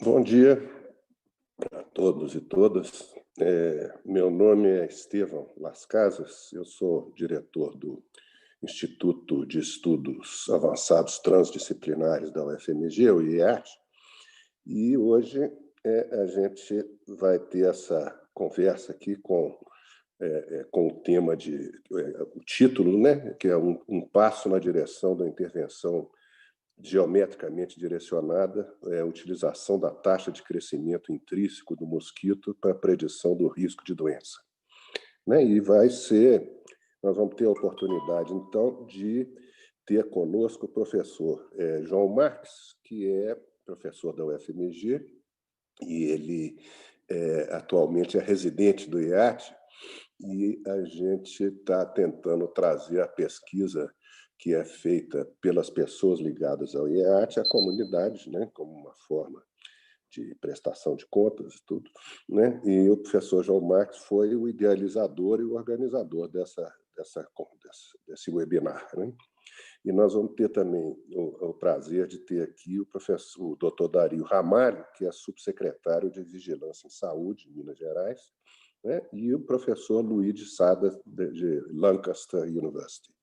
Bom dia a todos e todas. Meu nome é Estevão Las Casas, eu sou diretor do Instituto de Estudos Avançados Transdisciplinares da UFMG, o IEAT, e hoje a gente vai ter essa conversa aqui com o tema o título, né, que é um passo na direção da intervenção geometricamente direcionada, a utilização da taxa de crescimento intrínseco do mosquito para a predição do risco de doença. Né? E nós vamos ter a oportunidade, então, de ter conosco o professor João Marques, que é professor da UFMG, e ele atualmente é residente do IAT, e a gente está tentando trazer a pesquisa que é feita pelas pessoas ligadas ao IEAT, à comunidade, né, como uma forma de prestação de contas e tudo, né? E o professor João Marques foi o idealizador e o organizador desse webinar, né? E nós vamos ter também o prazer de ter aqui o Dr. Dario Ramalho, que é subsecretário de Vigilância em Saúde, em Minas Gerais, né? E o professor Luigi Sada, de Lancaster University.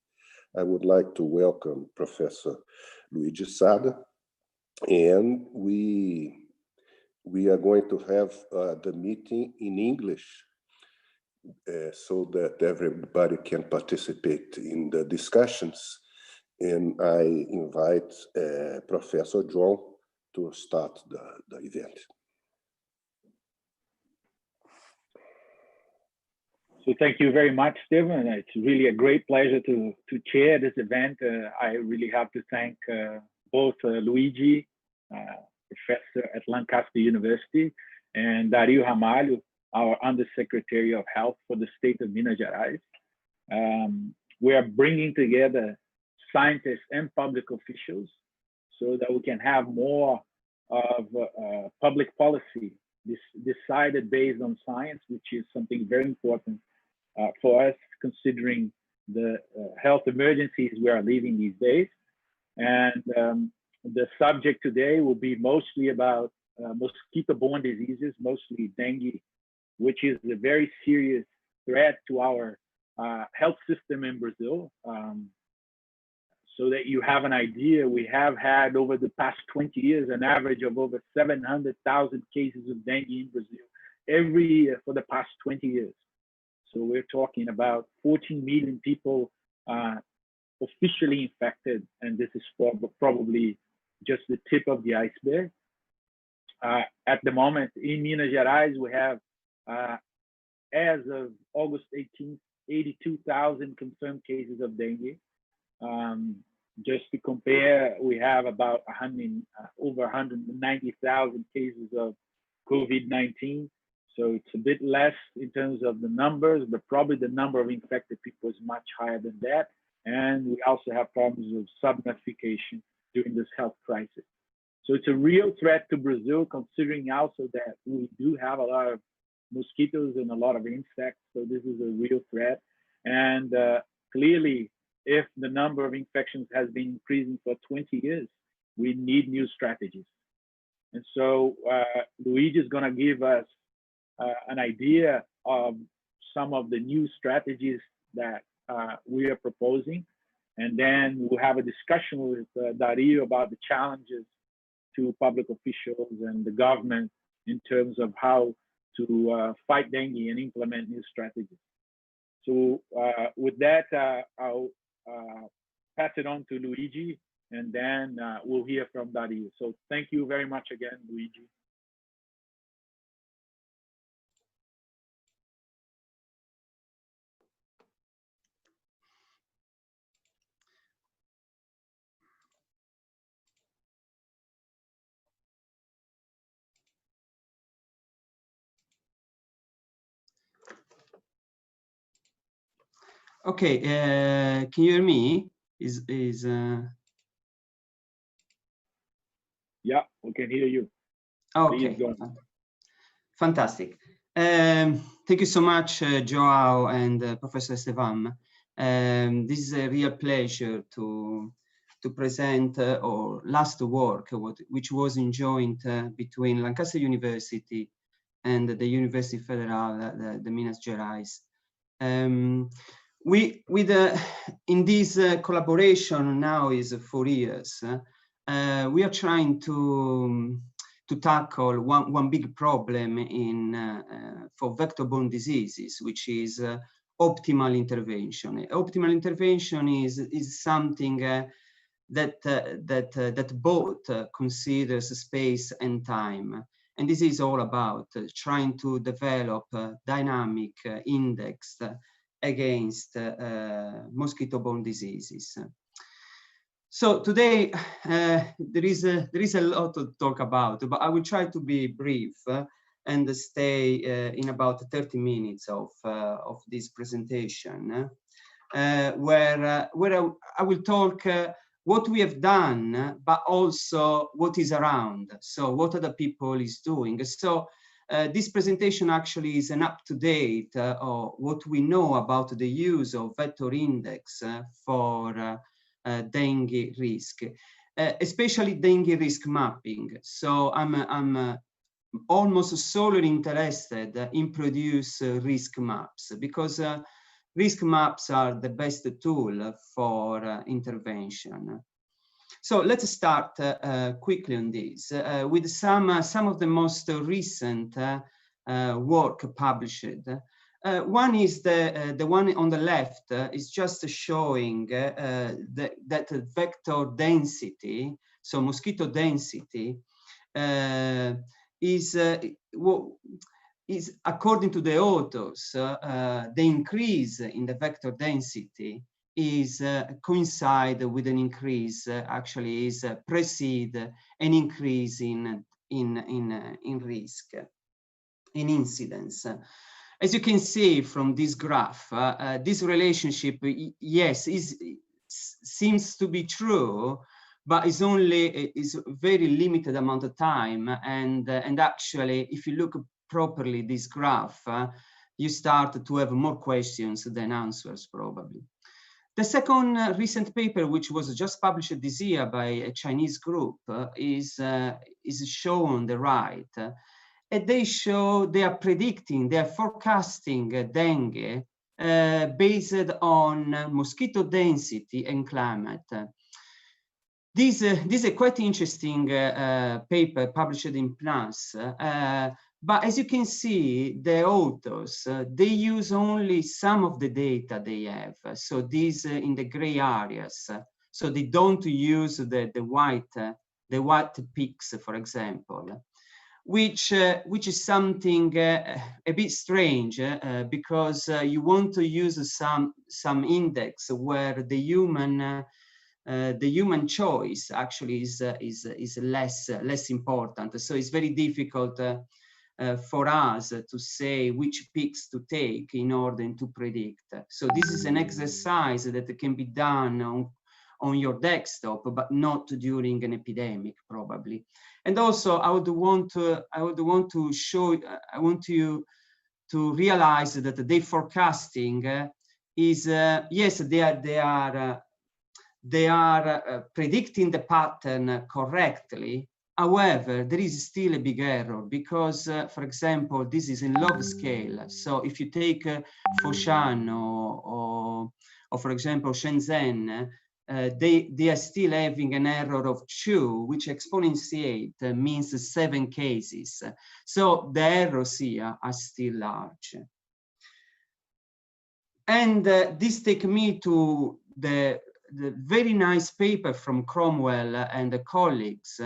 I would like to welcome Professor Luigi Sada, and we are going to have the meeting in English so that everybody can participate in the discussions. And I invite Professor John to start the event. So thank you very much, Stephen. It's really a great pleasure to chair this event. I really have to thank both Luigi, professor at Lancaster University, and Dario Ramalho, our Undersecretary of Health for the state of Minas Gerais. We are bringing together scientists and public officials so that we can have more of public policy decided based on science, which is something very important for us, considering the health emergencies we are living these days. And the subject today will be mostly about mosquito-borne diseases, mostly dengue, which is a very serious threat to our health system in Brazil. So that you have an idea, we have had over the past 20 years an average of over 700,000 cases of dengue in Brazil every year for the past 20 years. So we're talking about 14 million people officially infected, and this is probably just the tip of the iceberg. At the moment, in Minas Gerais, we have, as of August 18th, 82,000 confirmed cases of dengue. Just to compare, we have about over 190,000 cases of COVID-19. So it's a bit less in terms of the numbers, but probably the number of infected people is much higher than that. And we also have problems with subnotification during this health crisis. So it's a real threat to Brazil, considering also that we do have a lot of mosquitoes and a lot of insects. So this is a real threat. And clearly, if the number of infections has been increasing for 20 years, we need new strategies. And so Luigi is going to give us an idea of some of the new strategies that we are proposing. And then we'll have a discussion with Dario about the challenges to public officials and the government in terms of how to fight dengue and implement new strategies. So with that, I'll pass it on to Luigi, and then we'll hear from Dario. So thank you very much again, Luigi. Okay, can you hear me? Yeah, we can hear you. Okay, fantastic. Thank you so much, Joao and Professor Estevam. This is a real pleasure to to present our last work, which was in joint between Lancaster University and the University Federal de Minas Gerais. In this collaboration now is 4 years. We are trying to tackle one big problem for vector-borne diseases, which is optimal intervention. Optimal intervention is something that both considers space and time. And this is all about trying to develop a dynamic index against mosquito-borne diseases. So today there is a lot to talk about, but I will try to be brief and stay in about 30 minutes of this presentation, where I will talk what we have done, but also what is around. So what other people is doing. So this presentation actually is an up-to-date of what we know about the use of vector index for dengue risk, especially dengue risk mapping. So I'm almost solely interested in produce risk maps, because risk maps are the best tool for intervention. So let's start quickly on this with some of the most recent work published. One is the one on the left is just showing that vector density, so mosquito density, is according to the authors, the increase in the vector density is coincide with an increase, actually is precede an increase in risk, in incidence. As you can see from this graph, this relationship, yes, seems to be true, but is very limited amount of time. And actually, if you look properly this graph, you start to have more questions than answers, probably. The second recent paper, which was just published this year by a Chinese group, is shown on the right. And they are predicting, they are forecasting dengue based on mosquito density and climate. This is a quite interesting paper published in PNAS. But as you can see, the authors, they use only some of the data they have. So these in the gray areas. So they don't use the white peaks, for example, which is something a bit strange because you want to use some index where the human choice actually is less important. So it's very difficult for us to say which peaks to take in order to predict. So this is an exercise that can be done on your desktop, but not during an epidemic, probably. And also, I want you to realize that the forecasting is yes, they are predicting the pattern correctly. However, there is still a big error because, for example, this is in log scale. So if you take Foshan or for example, Shenzhen, they are still having an error of 2, which exponentiate means 7 cases. So the errors here are still large. And this takes me to the very nice paper from Cromwell and the colleagues,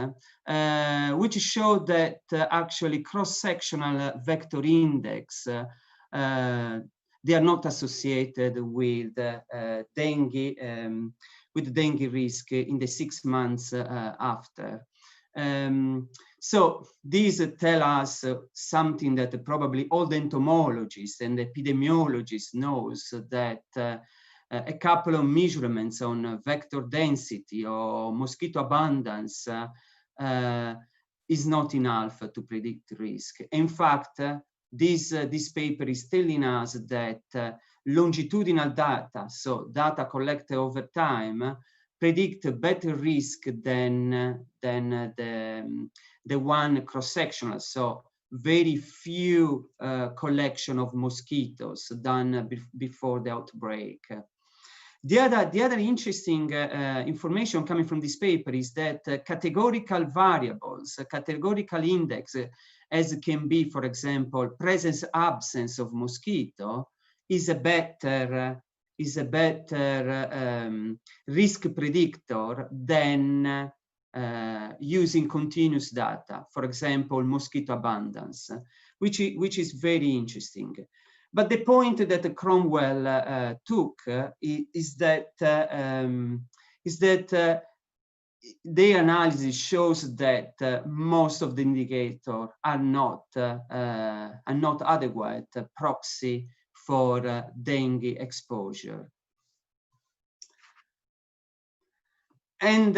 which showed that actually cross-sectional vector index, they are not associated with dengue risk in the 6 months after. So these tell us something that probably all the entomologists and epidemiologists knows, that a couple of measurements on vector density or mosquito abundance is not enough to predict risk. In fact, this paper is telling us that longitudinal data, so data collected over time, predict better risk than the one cross-sectional. So very few collection of mosquitoes done before the outbreak. The other interesting information coming from this paper is that categorical variables, categorical index, as it can be, for example, presence absence of mosquito, is a better risk predictor than using continuous data, for example, mosquito abundance, which is very interesting. But the point that Cromwell took is that the analysis shows that most of the indicators are not adequate proxy for dengue exposure. And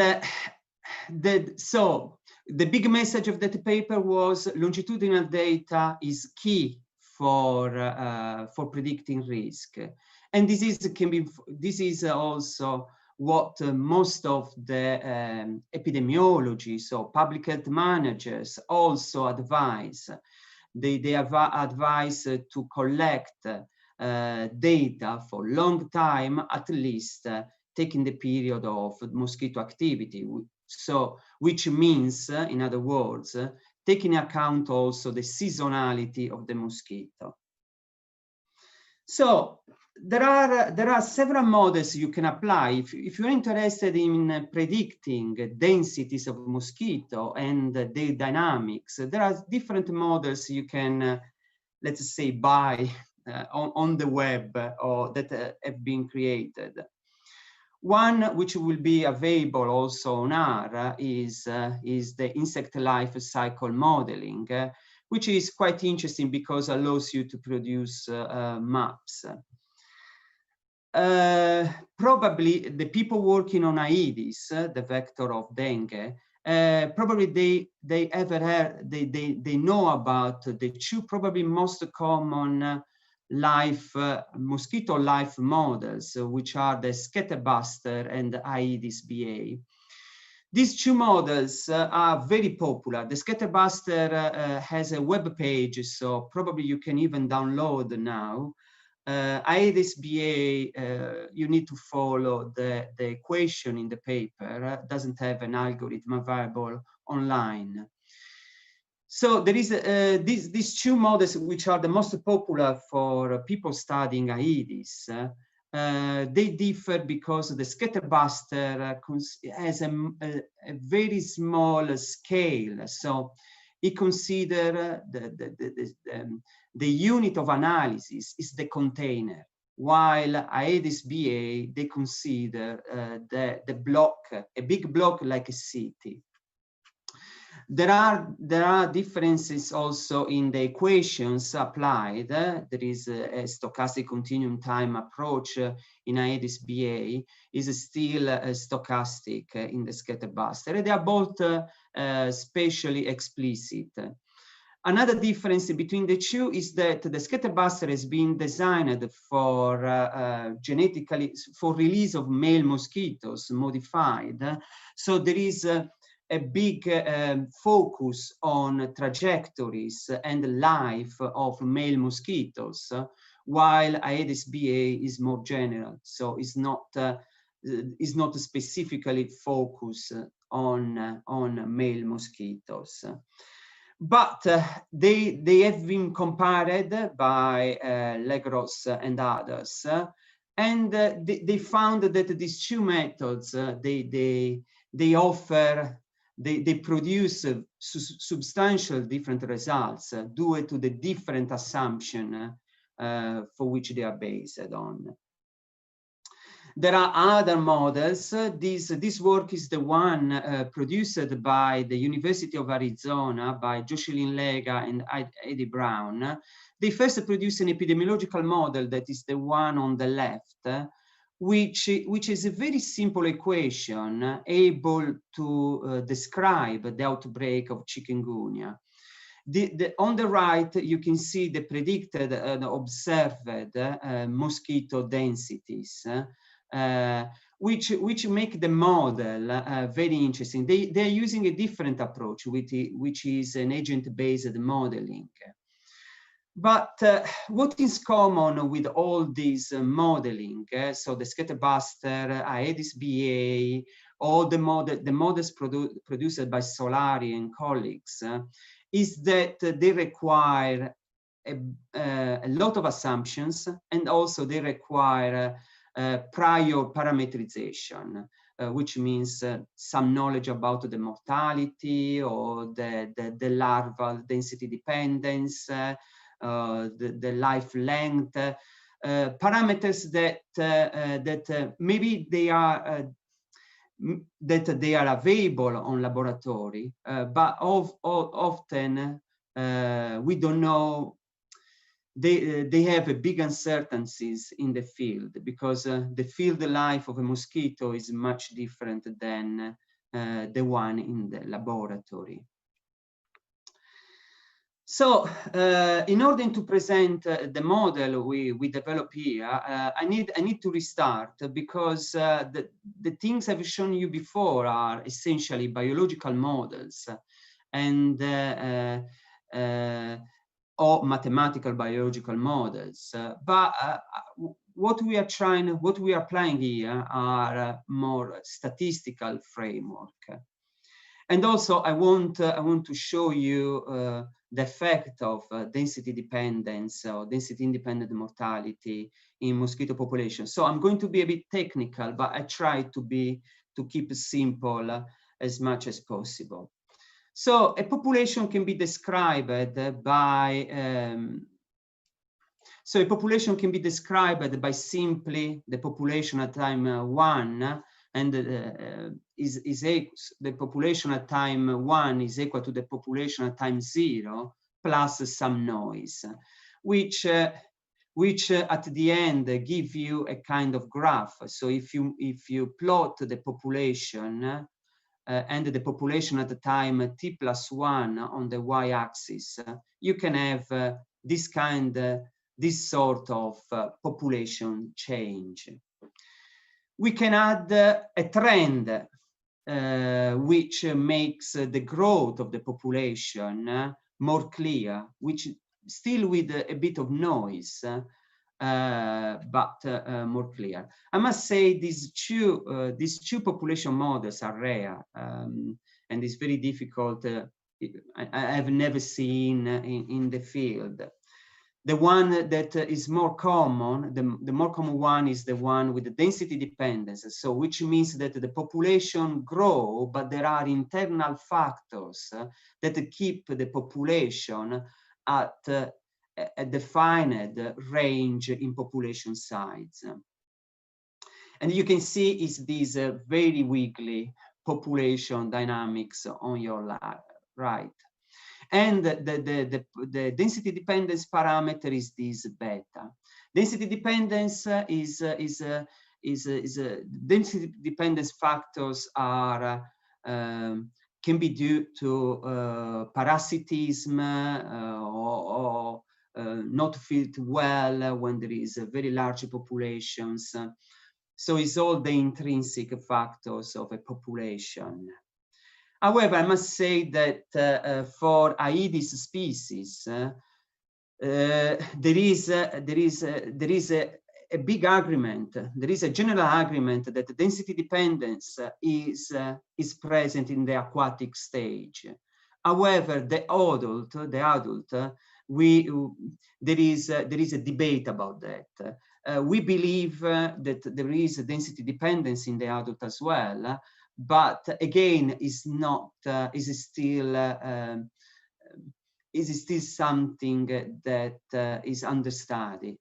so the big message of that paper was longitudinal data is key for predicting risk, and this is also what most of the epidemiology, so public health managers, also advise. They advise to collect data for long time, at least taking the period of mosquito activity. So, which means, in other words, taking account also the seasonality of the mosquito. So there are several models you can apply if you're interested in predicting densities of mosquito and their dynamics. There are different models you can, let's say, buy on the web or that have been created. One which will be available also on R is the insect life cycle modeling, which is quite interesting because it allows you to produce maps. Probably the people working on Aedes, the vector of dengue, probably they know about the two probably most common mosquito life models, which are the Scatterbuster and Aedes BA. These two models are very popular. The Scatterbuster has a web page, so probably you can even download now. Aedes BA, you need to follow the equation in the paper. Doesn't have an algorithm available online. So there is these two models which are the most popular for people studying Aedes. They differ because the Scatterbuster has a very small scale. So it considers the unit of analysis is the container, while Aedes BA, they consider the block, a big block like a city. There are differences also in the equations applied. There is a stochastic continuum time approach in Aedes BA, is still stochastic in the Scatterbuster. They are both spatially explicit. Another difference between the two is that the Scatterbuster has been designed for genetically, for release of male mosquitoes modified. So there is a big focus on trajectories and life of male mosquitoes, while Aedes BA is more general, so it's not specifically focused on male mosquitoes. But they have been compared by Legros and others, and they found that these two methods they produce substantial different results due to the different assumption for which they are based on. There are other models. This work is the one produced by the University of Arizona by Jocelyn Lega and Eddie Brown. They first produced an epidemiological model that is the one on the left, which is a very simple equation able to describe the outbreak of chikungunya. On the right, you can see the predicted and observed mosquito densities, which make the model very interesting. They're using a different approach, which is an agent-based modeling. But what is common with all these modeling, so the Scatterbuster, Aedes BA, all the models produced by Solari and colleagues, is that they require a lot of assumptions, and also they require prior parameterization, which means some knowledge about the mortality or the larval density dependence, the life length, parameters that maybe they are available on laboratory, but often we don't know. They have a big uncertainties in the field, because the field life of a mosquito is much different than the one in the laboratory. So in order to present the model we develop here, I need to restart, because the things I've shown you before are essentially biological models and or mathematical biological models. But what we are applying here are more statistical framework. And also I want to show you the effect of density dependence or density independent mortality in mosquito population. So I'm going to be a bit technical, but I try to keep it simple as much as possible. So a population can be described by simply the population at time 1, and the population at time 1 is equal to the population at time 0 plus some noise, which at the end give you a kind of graph. So if you plot the population and the population at the time t+1 on the y-axis, you can have this sort of population change. We can add a trend which makes the growth of the population more clear, which still with a bit of noise, but more clear. I must say these two population models are rare, and it's very difficult. I have never seen in the field. The one that is more common, the more common one is the one with the density dependence. So which means that the population grow, but there are internal factors that keep the population at a defined range in population size. And you can see is these very wiggly population dynamics on your right. And the density dependence parameter is this beta. Density dependence density dependence factors are can be due to parasitism or not fit well when there is a very large populations. So it's all the intrinsic factors of a population. However, I must say that for Aedes species, there is a big agreement. There is a general agreement that the density dependence is present in the aquatic stage. However, the adult, there is a debate about that. We believe that there is a density dependence in the adult as well. But again, is still something that is understudied.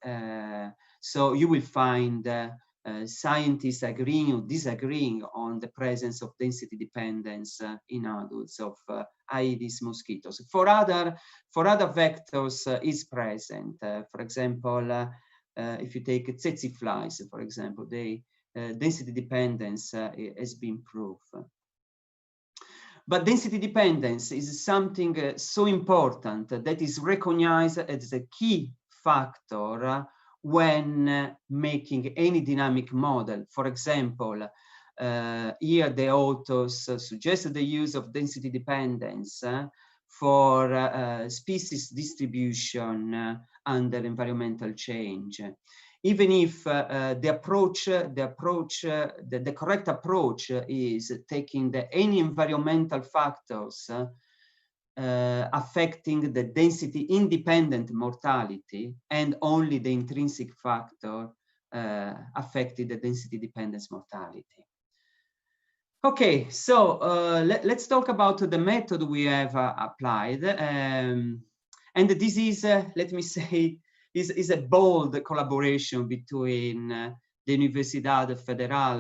So you will find scientists agreeing or disagreeing on the presence of density dependence in adults of Aedes mosquitoes. For other vectors is present. For example, if you take tsetse flies, for example, density dependence has been proved. But density dependence is something so important that is recognized as a key factor when making any dynamic model. For example, here the authors suggested the use of density dependence for species distribution under environmental change. Even if the correct approach is taking any environmental factors affecting the density independent mortality and only the intrinsic factor affecting the density dependence mortality. Okay, so let's talk about the method we have applied. And this is, let me say, is a bold collaboration between the Universidad Federal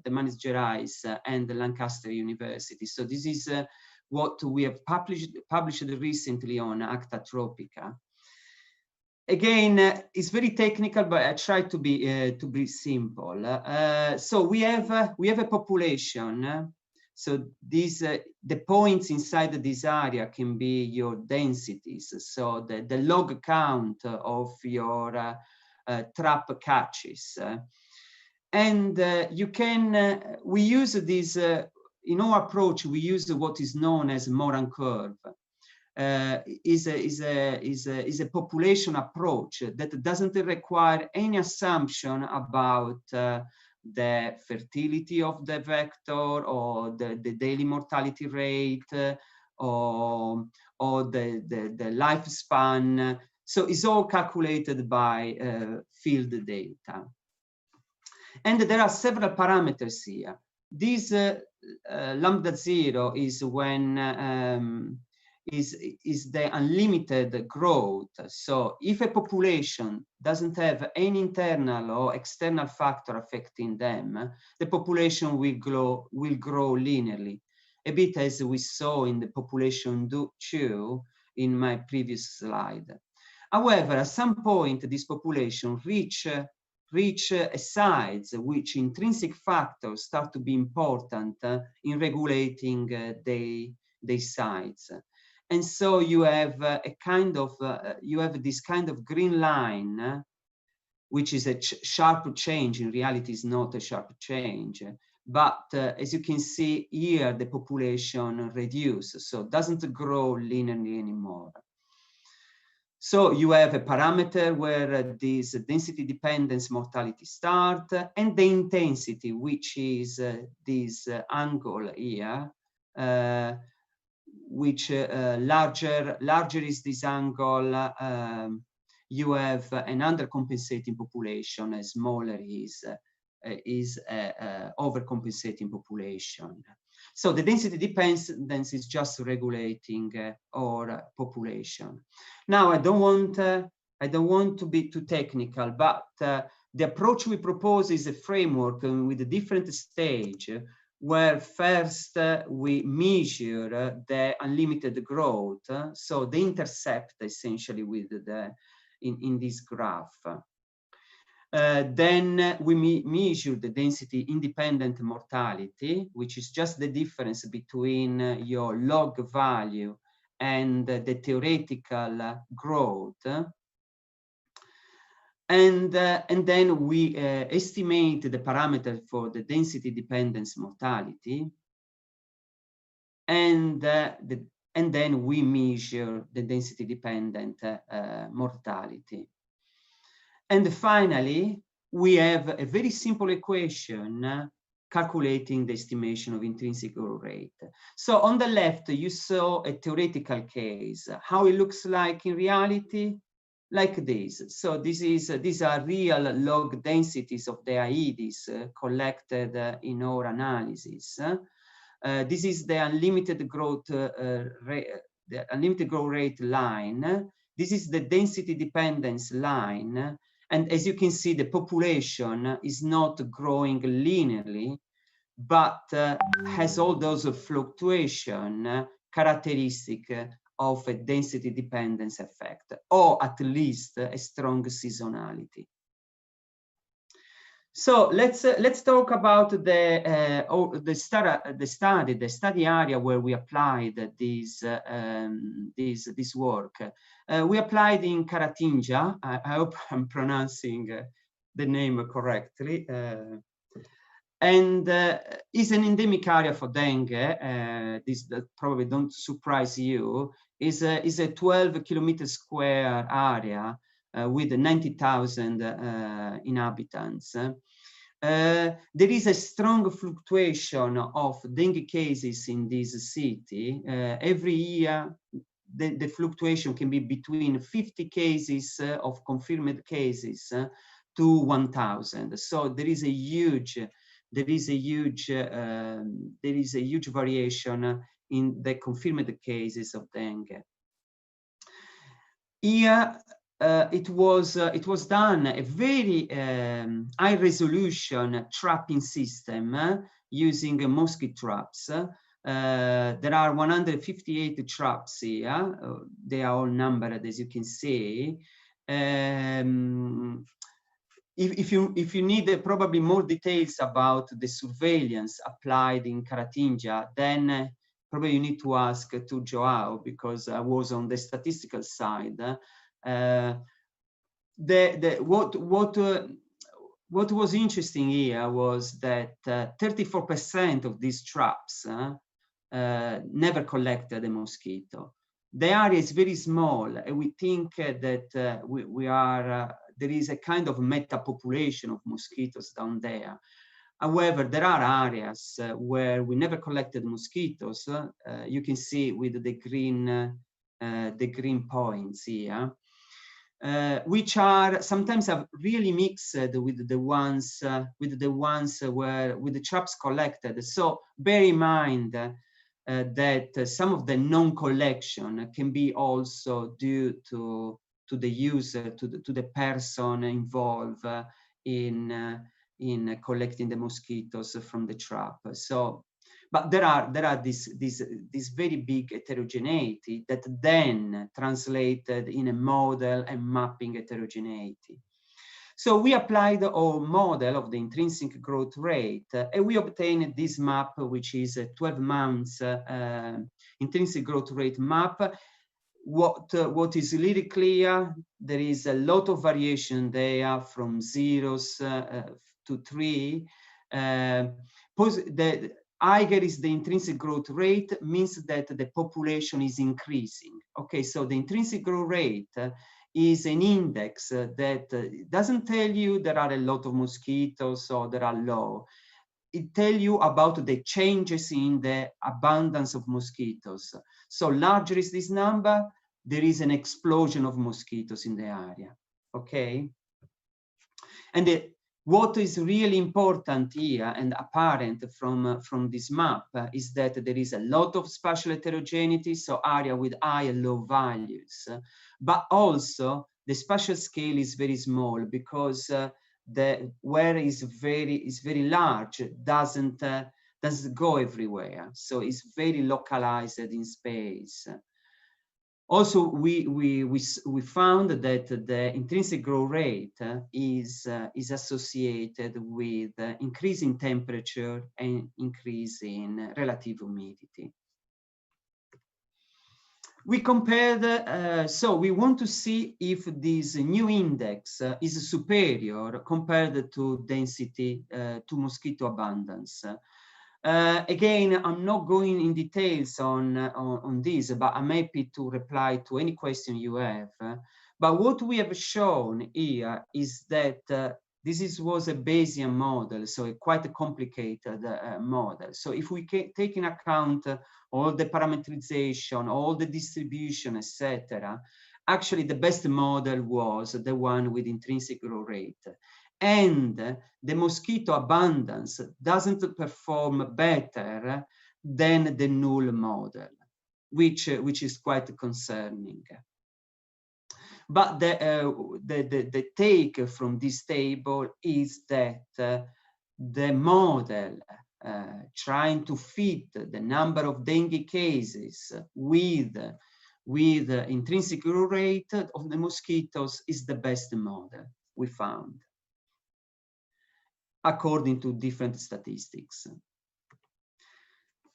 de Minas Gerais and the Lancaster University. So this is what we have published recently on Acta Tropica. Again, it's very technical, but I try to be simple. So we have a population. So these the points inside this area can be your densities. So the log count of your trap catches, and you can we use this in our approach. We use what is known as Moran curve. Is a population approach that doesn't require any assumption about the fertility of the vector or the daily mortality rate or the lifespan. So it's all calculated by field data. And there are several parameters here. This lambda 0 is when is the unlimited growth. So if a population doesn't have any internal or external factor affecting them, the population will grow linearly, a bit as we saw in the population 2 in my previous slide. However, at some point, this population reach a size which intrinsic factors start to be important in regulating the size. And so you have a kind of you have this kind of green line, which is a sharp change. In reality, is not a sharp change, but as you can see here, the population reduces, so it doesn't grow linearly anymore. So you have a parameter where this density dependence mortality start, and the intensity, which is this angle here. Which larger is this angle, you have an undercompensating population, as smaller is overcompensating population. So the density dependence is just regulating our population. Now I don't want to be too technical, but the approach we propose is a framework with a different stage, where first we measure the unlimited growth, so the intercept essentially with the in this graph. Then we measure the density independent mortality, which is just the difference between your log value and the theoretical growth. And then we estimate the parameter for the density dependence mortality, and then we measure the density dependent mortality. And finally, we have a very simple equation calculating the estimation of intrinsic growth rate. So on the left, you saw a theoretical case. How it looks like in reality? Like this. So these are real log densities of the Aedes collected in our analysis. This is the unlimited growth rate line. This is the density dependence line. And as you can see, the population is not growing linearly, but has all those fluctuation characteristic of a density dependence effect, or at least a strong seasonality. So let's talk about the study area where we applied this work. We applied in Caratinga. I hope I'm pronouncing the name correctly. And is an endemic area for dengue. This that probably don't surprise you. Is a 12 kilometer square area with 90,000 inhabitants. There is a strong fluctuation of dengue cases in this city. Every year, the fluctuation can be between 50 cases of confirmed cases to 1,000. So there is a huge variation in the confirmed cases of dengue. Here, it was done a very high resolution trapping system using mosquito traps. There are 158 traps here. They are all numbered, as you can see. If you need probably more details about the surveillance applied in Caratinga, then probably you need to ask to Joao, because I was on the statistical side. What was interesting here was that 34% of these traps never collected a mosquito. The area is very small, and we think that there is a kind of meta population of mosquitoes down there. However, there are areas where we never collected mosquitoes. You can see with the green points here, which are sometimes really mixed with the ones where with the traps collected. So bear in mind that some of the non-collection can be also due to the user, to the person involved in collecting the mosquitoes from the trap. So, but there are this very big heterogeneity that then translated in a model and mapping heterogeneity. So we applied our model of the intrinsic growth rate, and we obtained this map, which is a 12 months intrinsic growth rate map. What is really clear, there is a lot of variation there from 0s to 3. The higher is the intrinsic growth rate, means that the population is increasing. Okay, so the intrinsic growth rate is an index that doesn't tell you there are a lot of mosquitoes or there are low. It tells you about the changes in the abundance of mosquitoes. So larger is this number, there is an explosion of mosquitoes in the area, okay? And what is really important here and apparent from this map is that there is a lot of spatial heterogeneity, so area with high and low values, but also the spatial scale is very small, because where is very large doesn't go everywhere, so it's very localized in space. Also, we found that the intrinsic growth rate is associated with increase in temperature and increase in relative humidity. We compared, so we want to see if this new index is superior compared to density, to mosquito abundance. Again, I'm not going in details on this, but I'm happy to reply to any question you have. But what we have shown here is that this was a Bayesian model, so quite a complicated model. So if we take in account all the parameterization, all the distribution, etc., actually the best model was the one with intrinsic growth rate. And the mosquito abundance doesn't perform better than the null model, which is quite concerning. But the take from this table is that the model trying to fit the number of dengue cases with intrinsic growth rate of the mosquitoes is the best model we found. according to different statistics.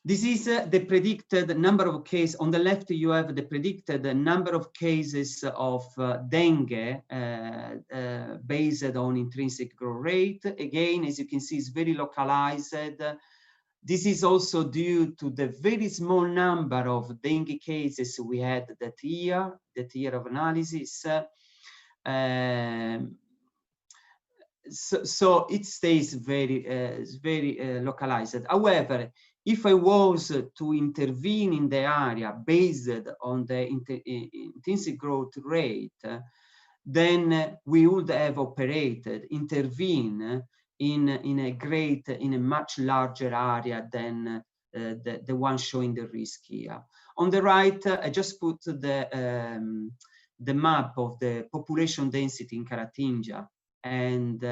This is the predicted number of cases. On the left, you have the predicted number of cases of dengue based on intrinsic growth rate. Again, as you can see, it's very localized. This is also due to the very small number of dengue cases we had that year of analysis. So it stays very localized. However, if I was to intervene in the area based on the intrinsic growth rate, then we would have intervene in a much larger area than the one showing the risk here. On the right, I just put the map of the population density in Caratinga. And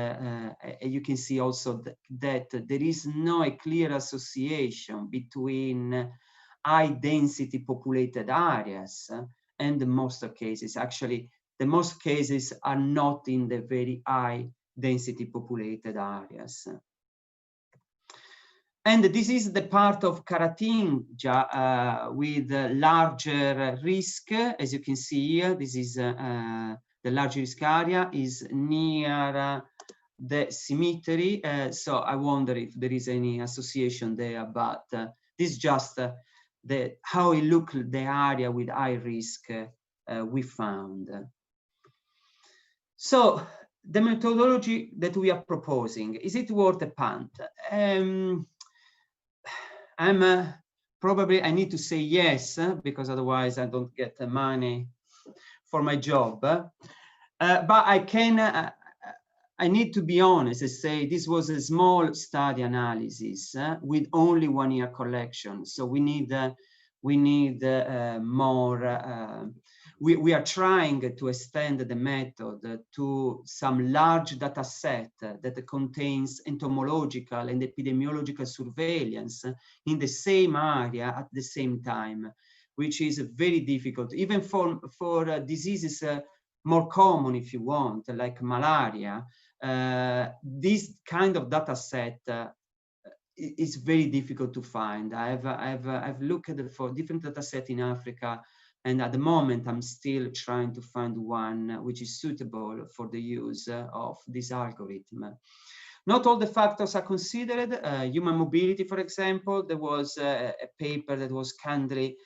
you can see also that there is no clear association between high density populated areas and the most cases. Actually, the most cases are not in the very high density populated areas. And this is the part of Caratinga with larger risk. As you can see here, this is the large risk area is near the cemetery. So I wonder if there is any association there, but this is just how it looked, the area with high risk we found. So the methodology that we are proposing, is it worth a punt? Probably I need to say yes, because otherwise I don't get the money for my job. But I need to be honest and say this was a small study analysis with only 1 year collection. So we need more. We are trying to extend the method to some large data set that contains entomological and epidemiological surveillance in the same area at the same time, which is very difficult, even for diseases more common, if you want, like malaria. This kind of data set is very difficult to find. I've looked for different data sets in Africa, and at the moment I'm still trying to find one which is suitable for the use of this algorithm. Not all the factors are considered. Human mobility, for example, there was a paper that was kindly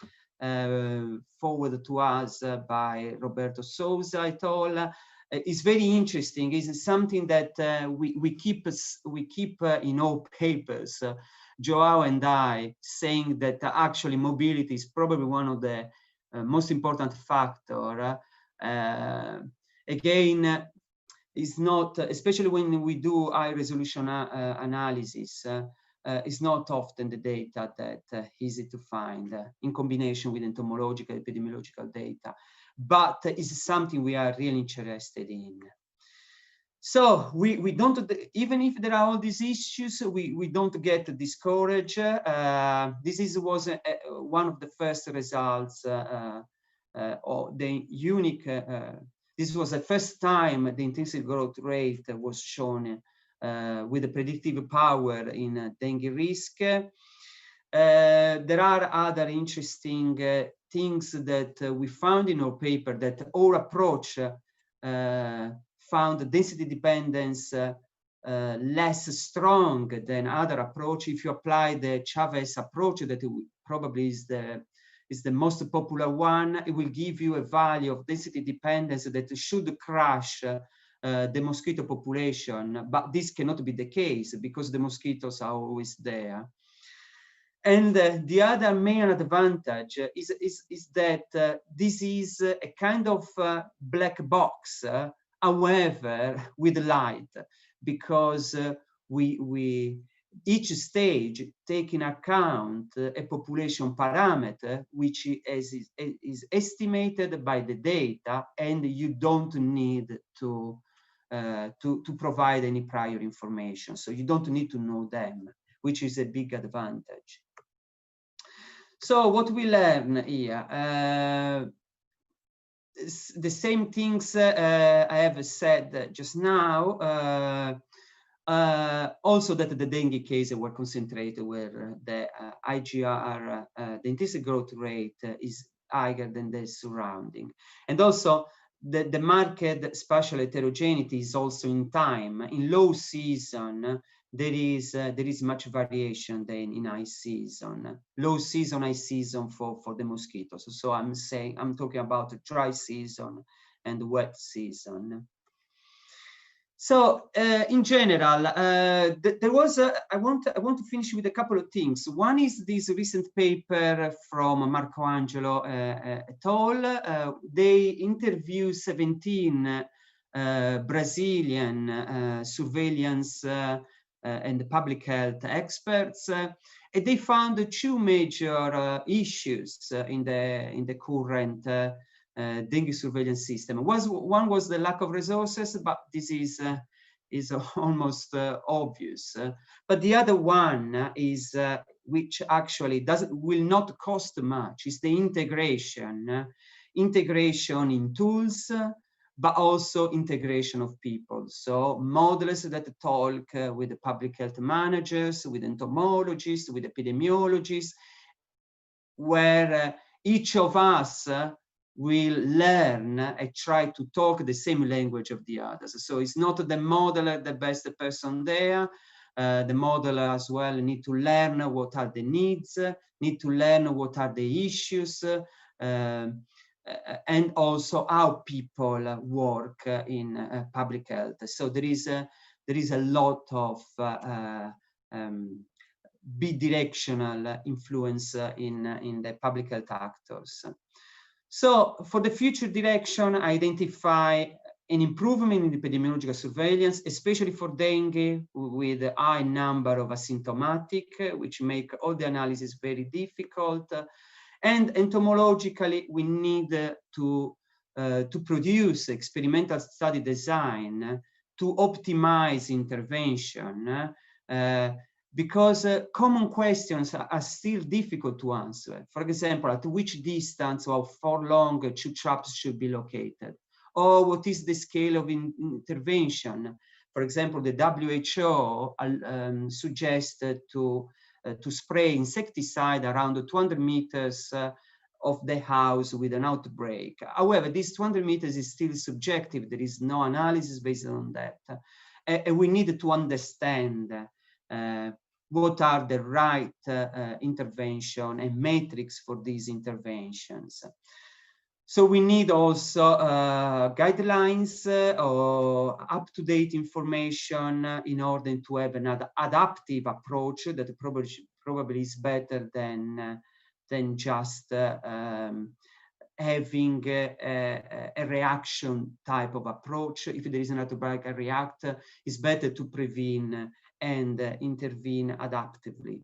forwarded to us by Roberto Souza et al. It's very interesting. It's something that we keep in all papers, Joao and I, saying that actually mobility is probably one of the most important factor. Again, it's not, especially when we do high resolution analysis, it's not often the data that easy to find in combination with entomological, epidemiological data, but it's something we are really interested in. So we don't, even if there are all these issues, we don't get discouraged. This was one of the first results, or the unique, this was the first time the intrinsic growth rate was shown with the predictive power in dengue risk. There are other interesting things that we found in our paper, that our approach found density dependence less strong than other approach. If you apply the Chavez approach, that probably is the most popular one, it will give you a value of density dependence that should crush the mosquito population, but this cannot be the case because the mosquitoes are always there. And the other main advantage is that this is a kind of black box, however, with light, because each stage take in account a population parameter which is estimated by the data, and you don't need to provide any prior information. So you don't need to know them, which is a big advantage. So what we learn here, the same things I have said just now. Also that the dengue cases were concentrated where the IGR, the intrinsic growth rate is higher than the surrounding. And also the market spatial heterogeneity is also in time. In low season, there is much variation than in high season. Low season, high season for the mosquitoes. So I'm talking about dry season and wet season. So in general, there was I want to finish with a couple of things. One is this recent paper from Marco Angelo et al. They interviewed 17 Brazilian surveillance and public health experts, and they found two major issues in the current dengue surveillance system. One was the lack of resources, but this is almost obvious. But the other one is, which actually will not cost much, is the integration in tools, but also integration of people. So models that talk with the public health managers, with entomologists, with epidemiologists, where each of us will learn and try to talk the same language of the others. So it's not the modeler, the best person there. The modeler as well need to learn what are the needs, need to learn what are the issues, and also how people work in public health. So there is a lot of bidirectional influence in the public health actors. So for the future direction, I identify an improvement in epidemiological surveillance, especially for dengue, with a high number of asymptomatic, which make all the analysis very difficult. And entomologically, we need to produce experimental study design to optimize intervention, because common questions are still difficult to answer. For example, at which distance or how long two traps should be located? Or what is the scale of intervention? For example, the WHO suggested to spray insecticide around 200 meters of the house with an outbreak. However, this 200 meters is still subjective. There is no analysis based on that. And we need to understand what are the right intervention and metrics for these interventions. So we need also guidelines or up-to-date information in order to have another adaptive approach that probably is better than just having a reaction type of approach. If there is an outbreak, a react, it's better to prevene and intervene adaptively.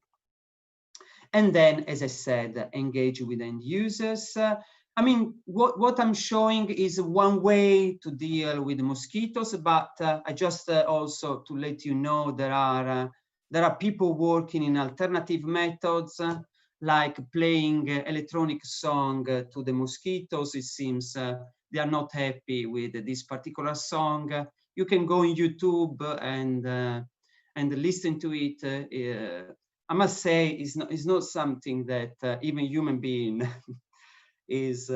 And then, as I said, engage with end users. I mean, what I'm showing is one way to deal with mosquitoes, but I just also to let you know there are people working in alternative methods, like playing electronic song to the mosquitoes. It seems they are not happy with this particular song. You can go on YouTube and listen to it. I must say, it's not something that even human being is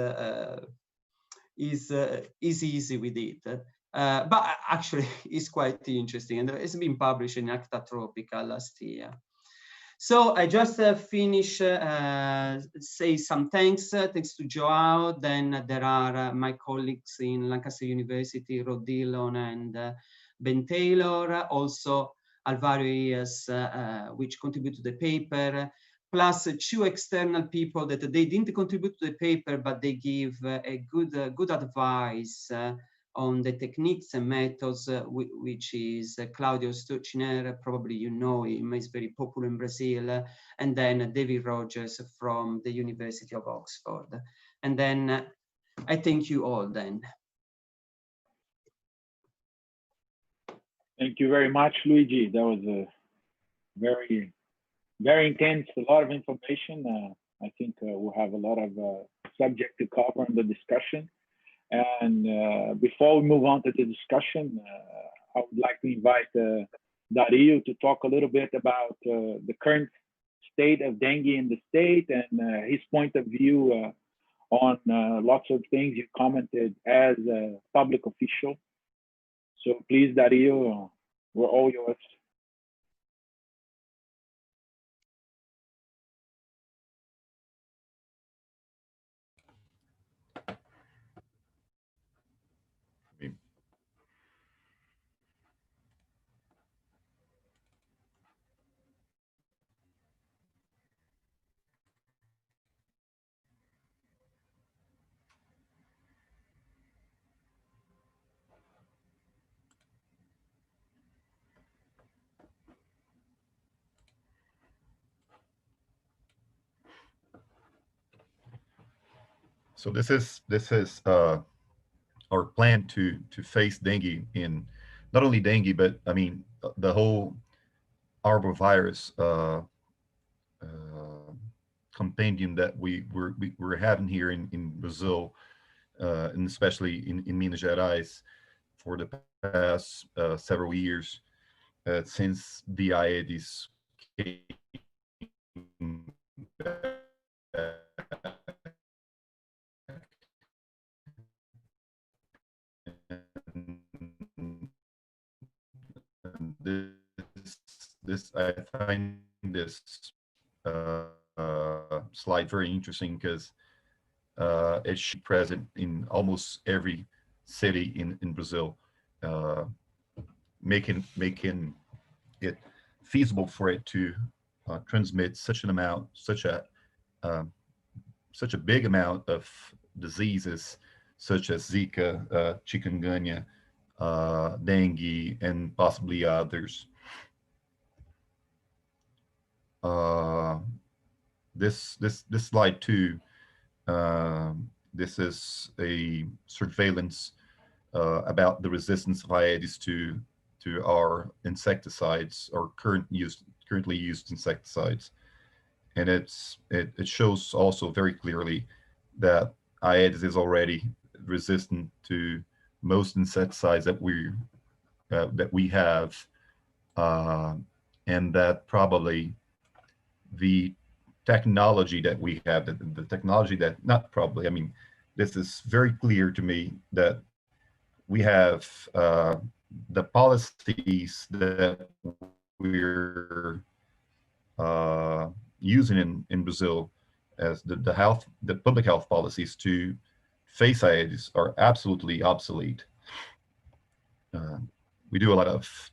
easy with it. But actually, it's quite interesting, and it's been published in Acta Tropica last year. So I just finish, say some thanks to Joao. Then there are my colleagues in Lancaster University, Rod Dillon and Ben Taylor, also Alvaro, which contribute to the paper, plus two external people that they didn't contribute to the paper, but they give a good advice on the techniques and methods, which is Claudio Stociner, probably you know him, he's very popular in Brazil, and then David Rogers from the University of Oxford. And then I thank you all then. Thank you very much, Luigi. That was a very intense, a lot of information. I think we'll have a lot of subject to cover in the discussion. And before we move on to the discussion, I would like to invite Dario to talk a little bit about the current state of dengue in the state and his point of view on lots of things you commented as a public official. So please, Dario, we're all yours. So this is our plan to face dengue in not only dengue, but I mean the whole arbovirus compendium that we're having here in Brazil, and especially in Minas Gerais for the past several years since the Aedes came back. This I find this slide very interesting because it's present in almost every city in Brazil, making it feasible for it to transmit such an amount, such a big amount of diseases such as Zika, chikungunya, dengue, and possibly others. This slide too. This is a surveillance about the resistance of Aedes to our insecticides, or currently used insecticides, and it shows also very clearly that Aedes is already resistant to most insecticides that we have, and that probably the technology that we have, the technology that, not probably, I mean, this is very clear to me that we have the policies that we're using in Brazil as the public health policies to face Aedes are absolutely obsolete. We do a lot of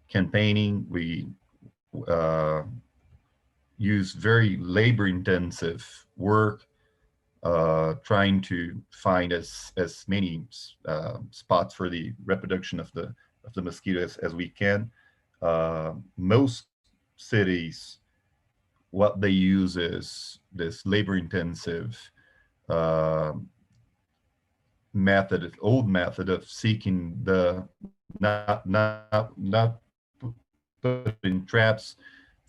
campaigning. We use very labor-intensive work trying to find as many spots for the reproduction of the mosquitoes as we can. Most cities, what they use is this labor-intensive old method of seeking not putting traps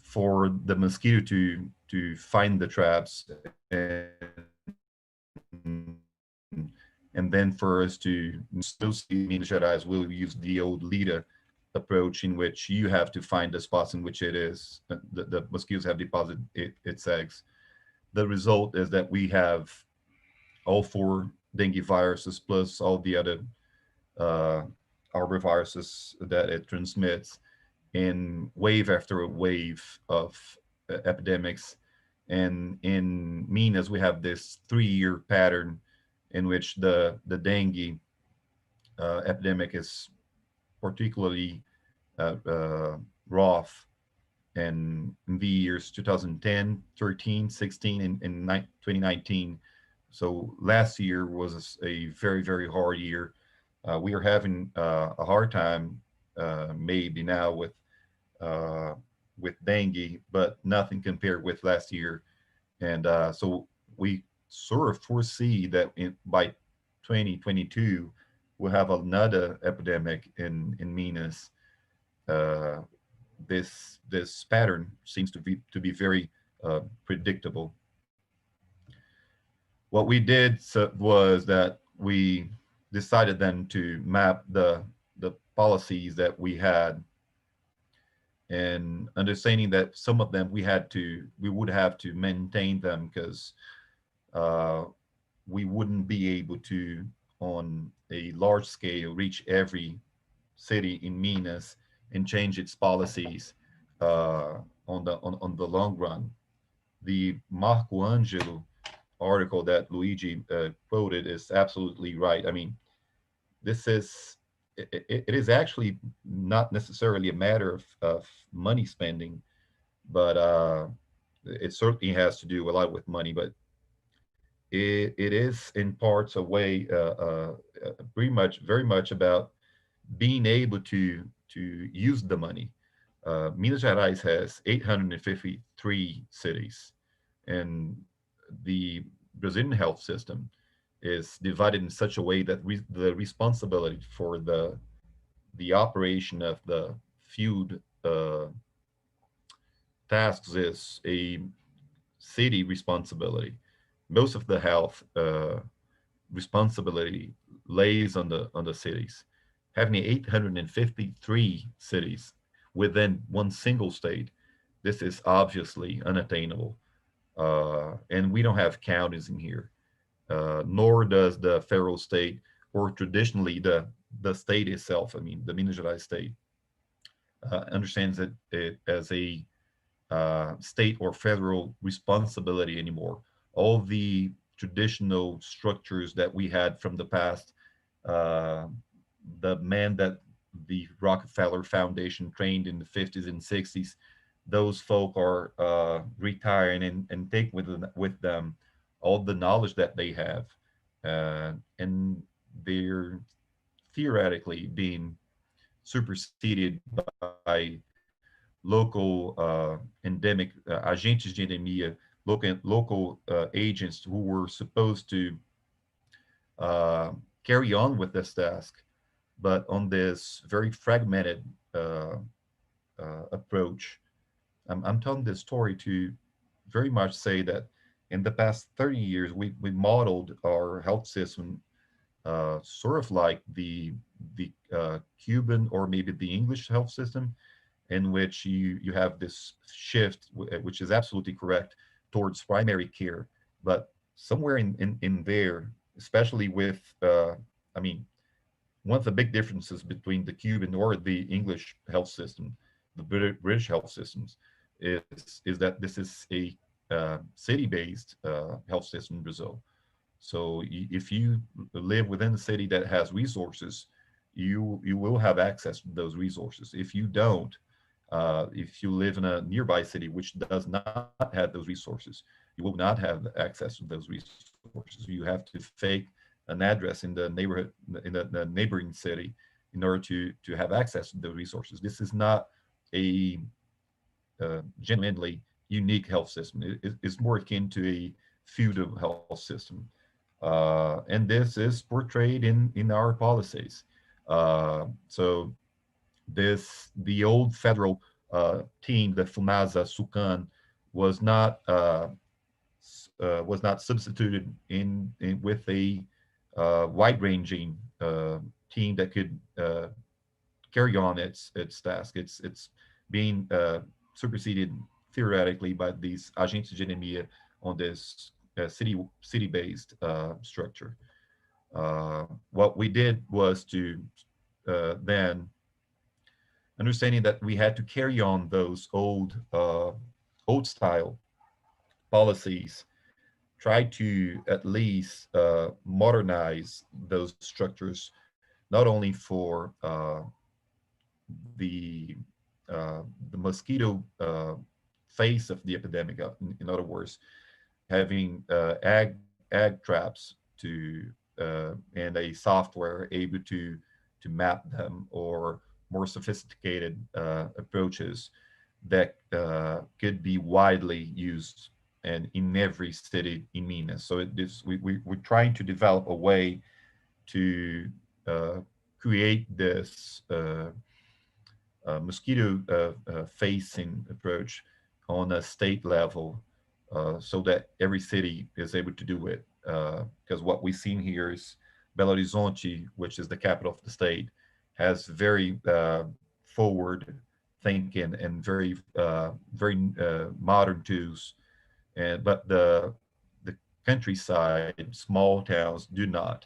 for the mosquito to find the traps, and then for us to still see Minas Gerais, we'll use the old leader approach, in which you have to find the spots in which it is the mosquitoes have deposited its eggs. The result is that we have all 4 dengue viruses plus all the other arboviruses that it transmits in wave after wave of epidemics. And in Minas, we have this 3-year pattern in which the dengue epidemic is particularly rough, and in the years 2010, 13, 16, and 2019. So last year was a very, very hard year. We are having a hard time maybe now with dengue, but nothing compared with last year. And so we sort of foresee that by 2022, we'll have another epidemic in Minas. This pattern seems to be very predictable. What we did was that we decided then to map the policies that we had and understanding that some of them we would have to maintain them because we wouldn't be able to, on a large scale, reach every city in Minas and change its policies on the long run. The Marco Angelo article that Luigi quoted is absolutely right. I mean, this is it is actually not necessarily a matter of money spending, but it certainly has to do a lot with money. But it is in parts a way very much about being able to use the money. Minas Gerais has 853 cities, and the Brazilian health system is divided in such a way that the responsibility for the operation of the field tasks is a city responsibility. Most of the health responsibility lays on the cities. Having 853 cities within one single state, this is obviously unattainable. And we don't have counties in here, nor does the federal state, or traditionally the state itself. I mean, the Minas Gerais state understands it as a state or federal responsibility anymore. All the traditional structures that we had from the past, the men that the Rockefeller Foundation trained in the 50s and 60s, those folk are retiring and take with them all the knowledge that they have, and they're theoretically being superseded by local endemic agentes de endemia, local agents who were supposed to carry on with this task, but on this very fragmented approach. I'm telling this story to very much say that in the past 30 years, we modeled our health system sort of like the Cuban or maybe the English health system, in which you have this shift, which is absolutely correct, towards primary care. But somewhere in there, especially with, I mean, one of the big differences between the Cuban or the English health system, the British health systems, is that this is a city-based health system in Brazil. So if you live within a city that has resources, you will have access to those resources. If you don't, if you live in a nearby city which does not have those resources, you will not have access to those resources. You have to fake an address in the neighborhood, in the neighboring city, in order to have access to the resources. This is not a genuinely unique health system. It's more akin to a feudal health system. And this is portrayed in our policies. So the old federal team, the FUNASA SUCAN, was not substituted with a wide-ranging team that could carry on its task. It's being superseded theoretically by these agentes de endemia on this city-based structure. What we did was to then, understanding that we had to carry on those old style policies, try to at least modernize those structures, not only for the mosquito phase of the epidemic. In other words, having ag traps and a software able to map them, or more sophisticated approaches that could be widely used and in every city in Minas. So we're trying to develop a way to create this mosquito facing approach on a state level, so that every city is able to do it. Because what we've seen here is Belo Horizonte, which is the capital of the state, has very thinking and very modern tools, but the countryside, small towns do not.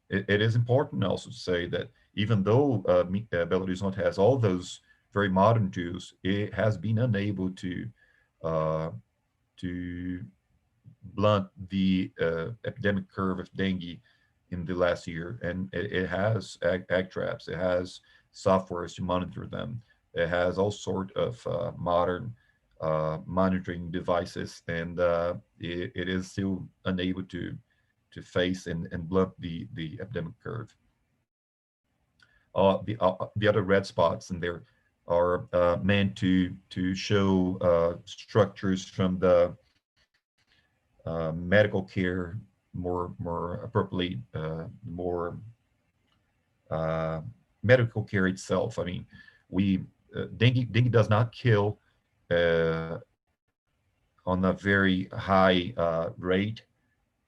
It is important also to say that even though Belo Horizonte has all those very modern tools, it has been unable to blunt the epidemic curve of dengue in the last year. And it has ag traps, it has softwares to monitor them, it has all sort of modern monitoring devices, and it is still unable to face and blunt the epidemic curve. The other red spots in there are meant to show structures from the medical care, more appropriately, more medical care itself. I mean, dengue does not kill on a very high rate.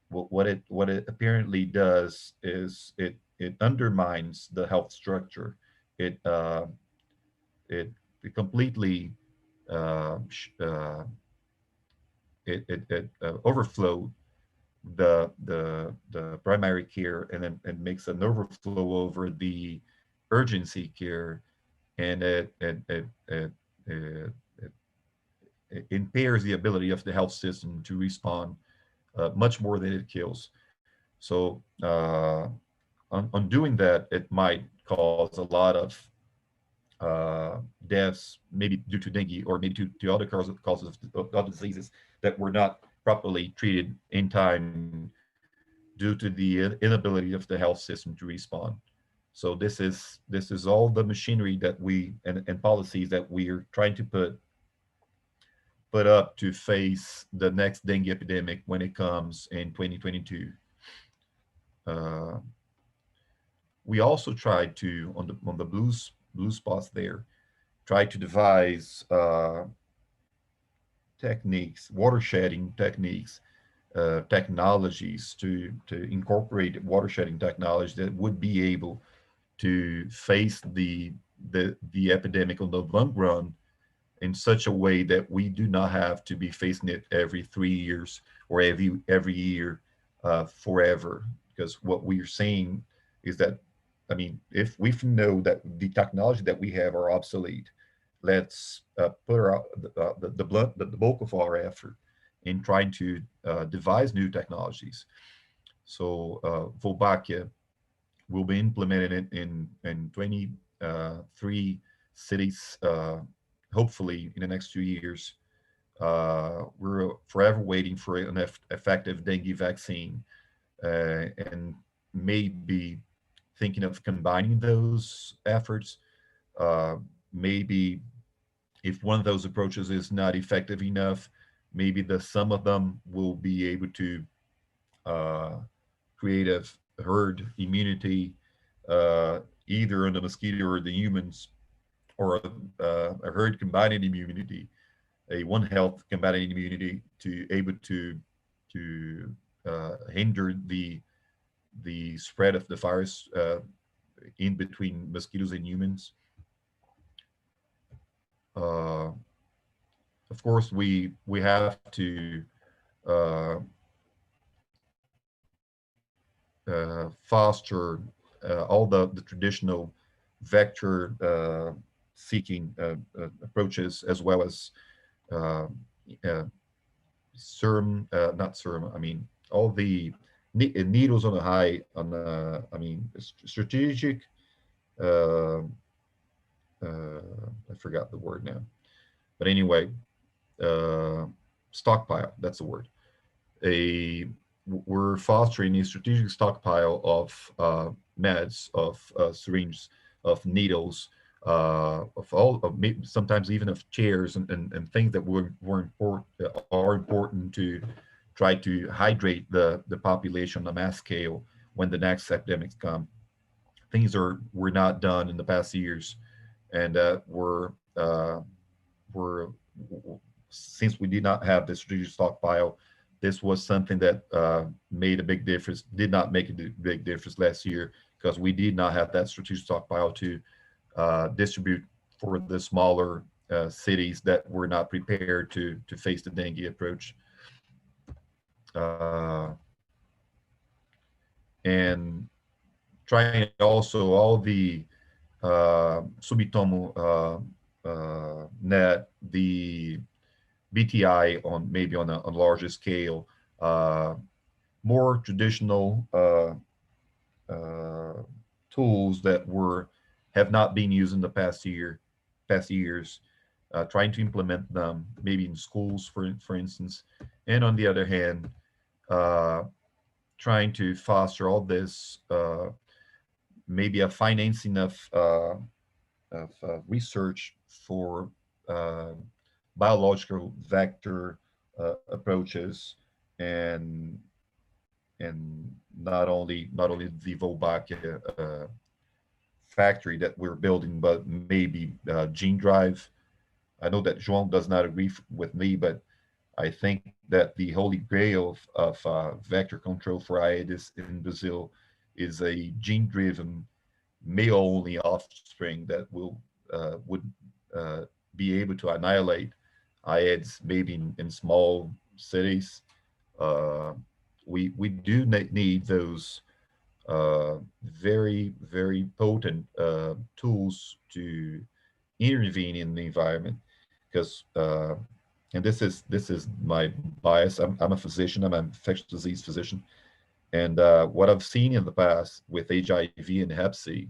What it apparently does is it undermines the health structure. It completely overflow the primary care, and then it makes an overflow over the urgency care, and it impairs the ability of the health system to respond much more than it kills. So on doing that, it might cause a lot of deaths, maybe due to dengue, or maybe to other causes of other diseases that were not properly treated in time due to the inability of the health system to respond. So this is all the machinery that we and policies that we are trying to put up to face the next dengue epidemic when it comes in 2022. We also tried to, on the blue spots there, try to devise techniques, water-shedding techniques, technologies to incorporate water-shedding technology that would be able to face the epidemic on the long run in such a way that we do not have to be facing it every 3 years or every year forever. Because what we're saying is that, I mean, if we know that the technology that we have are obsolete, let's put the bulk of our effort in trying to devise new technologies. So Volbáquia will be implemented in 23 cities, hopefully in the next 2 years. We're forever waiting for an effective dengue vaccine, and maybe thinking of combining those efforts. Maybe if one of those approaches is not effective enough, maybe the sum of them will be able to create a herd immunity, either on the mosquito or the humans, or a herd combining immunity, a One Health combating immunity, to able to hinder the spread of the virus in between mosquitoes and humans. Of course, we have to foster all the traditional vector seeking approaches, as well as serum, not serum, I mean, all the needles on the high, I mean, strategic, I forgot the word now, but anyway, stockpile, that's the word. We're fostering a strategic stockpile of meds, of syringes, of needles, of all, maybe sometimes even of chairs and things that are important to try to hydrate the population on a mass scale when the next epidemics come. Things were not done in the past years, and since we did not have the strategic stockpile, this was something that made a big difference, did not make a big difference last year, because we did not have that strategic stockpile to distribute for the smaller cities that were not prepared to face the dengue approach. And trying also all the subitomo net, the BTI on maybe on a larger scale, more traditional tools that have not been used in the past years, trying to implement them maybe in schools, for instance, and on the other hand, trying to foster all this, maybe a financing of research for biological vector approaches, and not only the Wolbachia factory that we're building, but maybe gene drive. I know that João does not agree with me, but I think that the holy grail of vector control for Aedes in Brazil is a gene-driven male-only offspring that would be able to annihilate Aedes maybe in small cities. We do need those very, very potent tools to intervene in the environment, because and this is my bias. I'm a physician. I'm an infectious disease physician, and what I've seen in the past with HIV and Hep C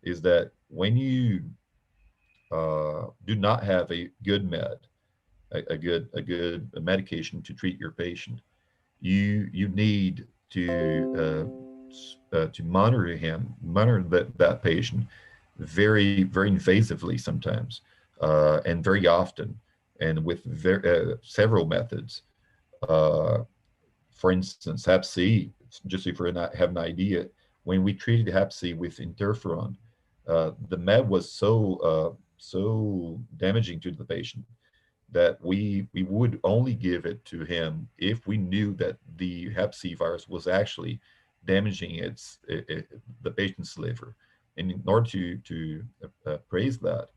is that when you do not have a good a good medication to treat your patient, you need to monitor that patient very, very invasively sometimes, and very often, and with several methods. For instance, Hep C, just if you have an idea, when we treated Hep C with interferon, the med was so damaging to the patient that we would only give it to him if we knew that the Hep C virus was actually damaging the patient's liver. And in order to appraise that,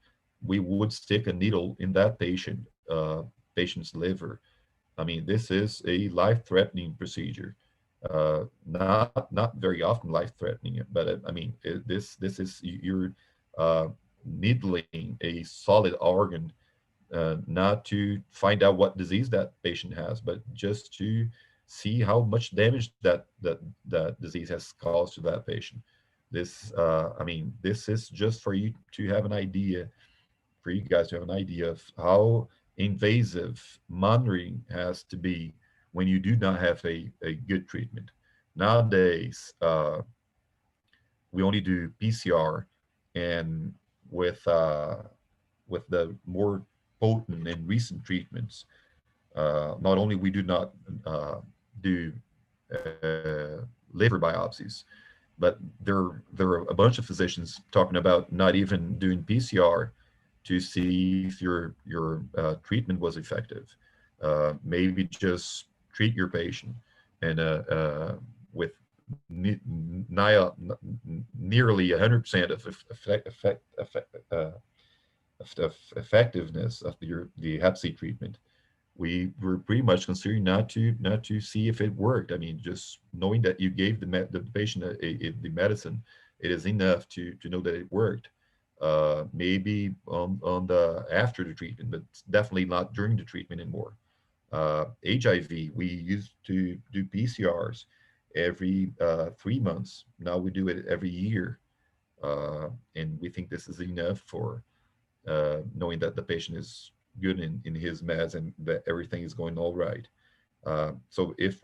we would stick a needle in that patient's liver. I mean, this is a life-threatening procedure. Not very often life-threatening, but I mean, this is you're needling a solid organ, not to find out what disease that patient has, but just to see how much damage that disease has caused to that patient. This, I mean, this is just for you to have an idea, for you guys to have an idea of how invasive monitoring has to be when you do not have a good treatment. Nowadays, we only do PCR, and with the more potent and recent treatments, not only we do not do liver biopsies, but there are a bunch of physicians talking about not even doing PCR to see if your treatment was effective. Maybe just treat your patient, and with nearly 100% of effectiveness of the Hep C treatment, we were pretty much considering not to see if it worked. I mean, just knowing that you gave the patient the medicine, it is enough to know that it worked. Maybe on the after the treatment, but definitely not during the treatment anymore. HIV, we used to do PCRs every 3 months. Now we do it every year, and we think this is enough for knowing that the patient is good in his meds and that everything is going all right. So if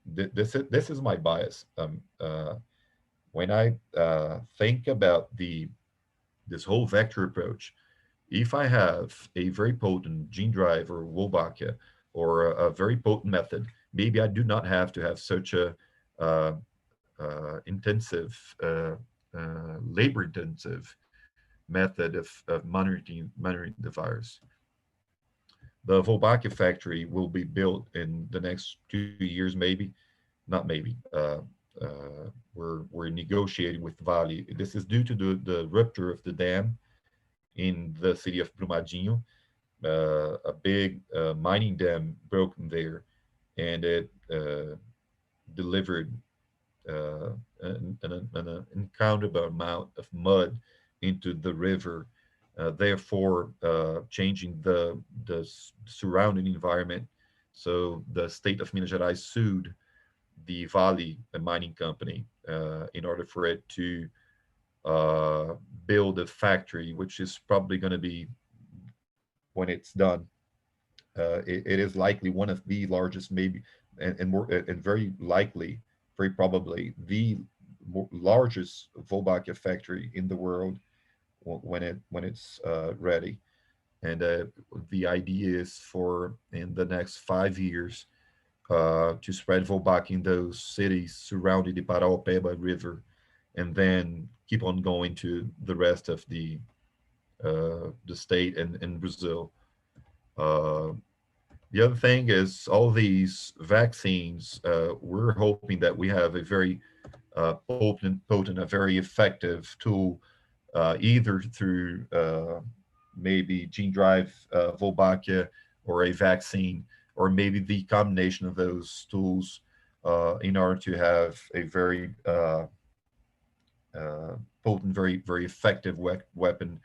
this is my bias. When I think about this whole vector approach, if I have a very potent gene drive or Wolbachia or a very potent method, maybe I do not have to have such a intensive, labor-intensive method of monitoring the virus. The Wolbachia factory will be built in the next 2 years, maybe, not maybe. We're negotiating with Vale. This is due to the rupture of the dam in the city of Brumadinho. A big mining dam broke there, and it delivered an incountable amount of mud into the river, therefore changing the surrounding environment. So the state of Minas Gerais sued the Vale, a mining company, in order for it to build a factory, which is probably going to be, when it's done, it is likely one of the largest, maybe, and very likely, very probably the largest Volbachia factory in the world when it's ready. And the idea is for, in the next 5 years, to spread Volbachia in those cities surrounding the Paraopeba River, and then keep on going to the rest of the state and Brazil. The other thing is all these vaccines, we're hoping that we have a very potent, a very effective tool, either through maybe gene drive Volbachia, or a vaccine, or maybe the combination of those tools, in order to have a very potent, very effective weapon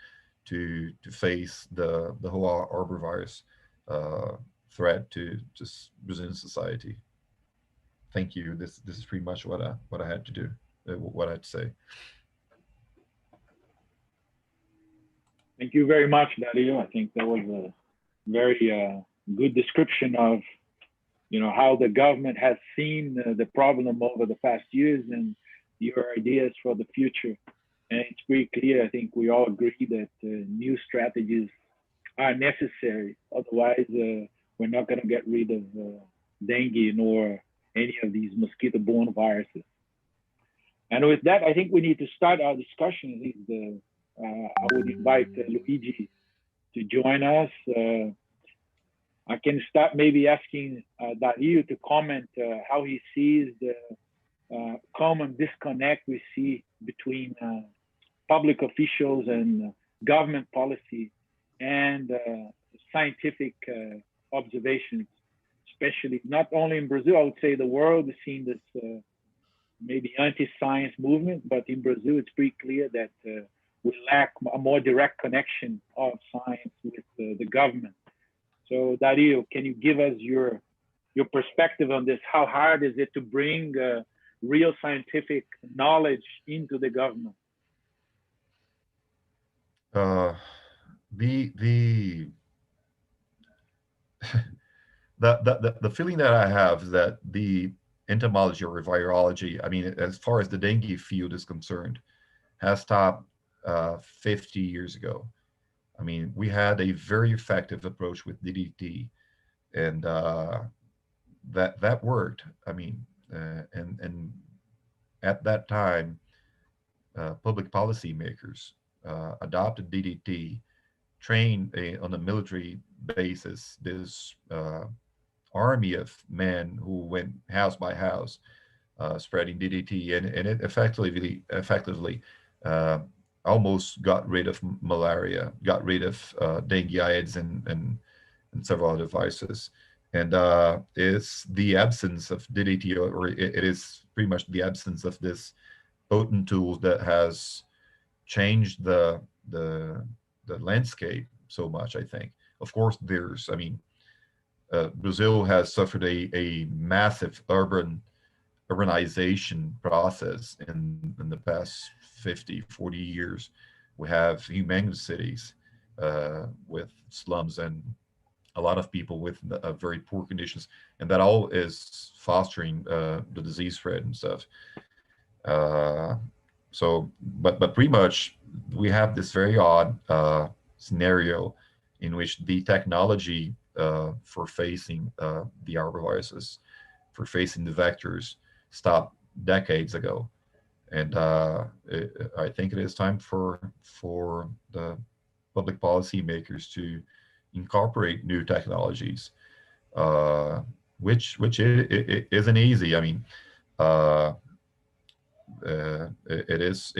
to face the whole arbovirus threat to just Brazilian society. Thank you. This is pretty much what I had to do, what I had to say. Thank you very much, Dario. I think that was a very good description of, how the government has seen the problem over the past years and your ideas for the future. And it's pretty clear. I think we all agree that new strategies are necessary. Otherwise, we're not going to get rid of dengue nor any of these mosquito-borne viruses. And with that, I think we need to start our discussion. I would invite Luigi to join us. I can start maybe asking Dario to comment how he sees the common disconnect we see between public officials and government policy and scientific observations, especially not only in Brazil. I would say the world is seeing this maybe anti-science movement, but in Brazil, it's pretty clear that we lack a more direct connection of science with the government. So Dario, can you give us your perspective on this? How hard is it to bring real scientific knowledge into the government? The feeling that I have is that the entomology or virology, I mean, as far as the dengue field is concerned, has stopped 50 years ago. I mean, we had a very effective approach with DDT, and that worked. I mean, and at that time, public policy makers adopted DDT, trained on a military basis this army of men who went house by house spreading DDT, and it effectively almost got rid of malaria, got rid of dengue, Aedes, and several other viruses. And it's the absence of DDT, or it is pretty much the absence of this potent tool that has changed the landscape so much, I think. Of course, there's, I mean, Brazil has suffered a massive urbanization process in the past 50, 40 years. We have humongous cities with slums and a lot of people with very poor conditions, and that all is fostering the disease spread and stuff. So, but pretty much we have this very odd scenario in which the technology for facing the arboviruses, for facing the vectors, stopped decades ago. And I think it is time for the public policy makers to incorporate new technologies, which it isn't easy. I mean, it is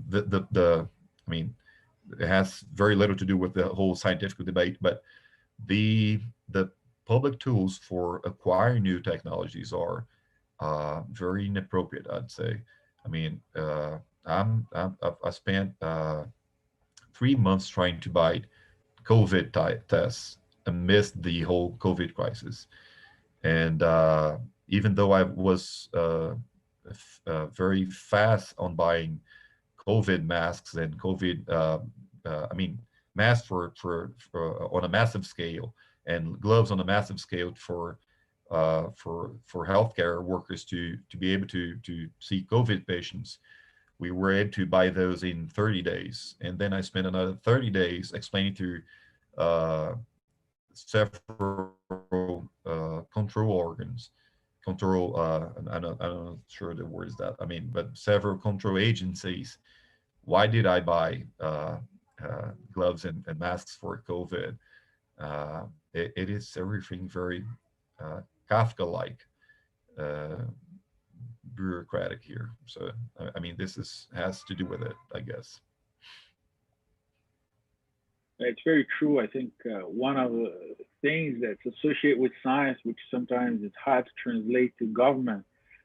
the I mean, it has very little to do with the whole scientific debate, but the public tools for acquiring new technologies are very inappropriate, I'd say. I mean, I spent 3 months trying to buy COVID tests amidst the whole COVID crisis. And even though I was very fast on buying COVID masks and COVID, masks for on a massive scale, and gloves on a massive scale for healthcare workers to be able to see COVID patients, we were able to buy those in 30 days. And then I spent another 30 days explaining to several control organs, I'm not sure the word is that, but several control agencies, why did I buy gloves and masks for COVID? It is everything very Kafka-like, bureaucratic here. So, this has to do with it, I guess. It's very true. I think one of the things that's associated with science, which sometimes is hard to translate to government,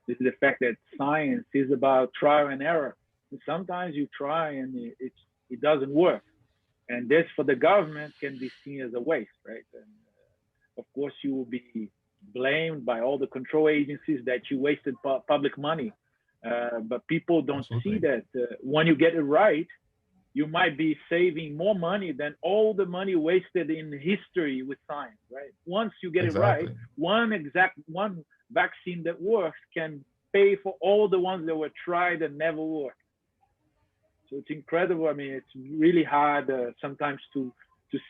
is the fact that science is about trial and error. And sometimes you try and it doesn't work. And this, for the government, can be seen as a waste, right? And of course, you will be blamed by all the control agencies that you wasted public money. But people don't Absolutely. see that when you get it right, you might be saving more money than all the money wasted in history with science, right? Once you get Exactly. it right, one vaccine that works can pay for all the ones that were tried and never worked. So it's incredible. It's really hard sometimes to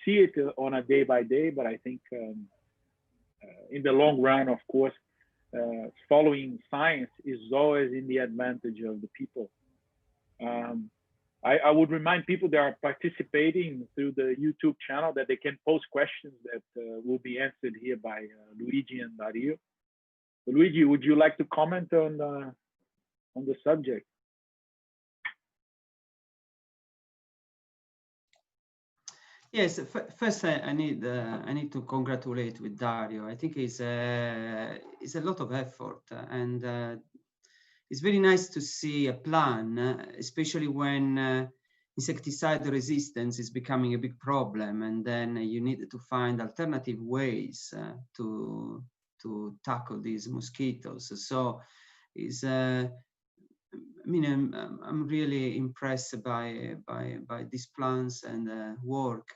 see it on a day by day, but I think in the long run, of course, following science is always in the advantage of the people. I would remind people that are participating through the YouTube channel that they can post questions that will be answered here by Luigi and Dario. Luigi, would you like to comment on the subject? Yes, first I need to congratulate with Dario. I think it's a lot of effort, and it's very nice to see a plan, especially when insecticide resistance is becoming a big problem, and then you need to find alternative ways to tackle these mosquitoes. So it's I'm really impressed by these plans and work.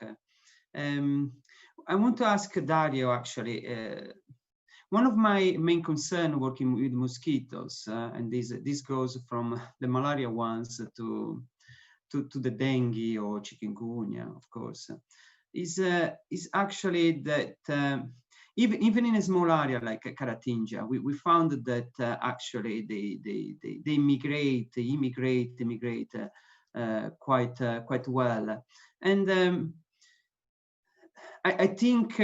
I want to ask Dario, actually, one of my main concerns working with mosquitoes, and this goes from the malaria ones to the dengue or chikungunya, of course, is actually that even in a small area like Caratinga, we found that actually they immigrate quite well, and I think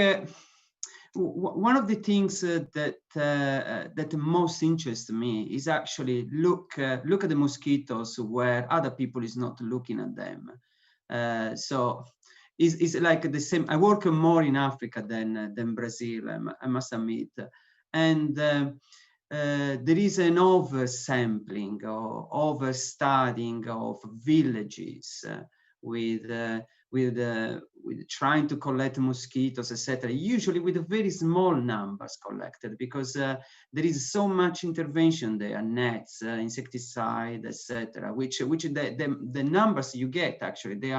one of the things that most interests me is actually look at the mosquitoes where other people is not looking at them. So it's like the same. I work more in Africa than Brazil, I must admit, and there is an oversampling or overstudying of villages with trying to collect mosquitoes, etc. Usually with very small numbers collected, because there is so much intervention there, nets, insecticide, etc. Which the numbers you get, actually they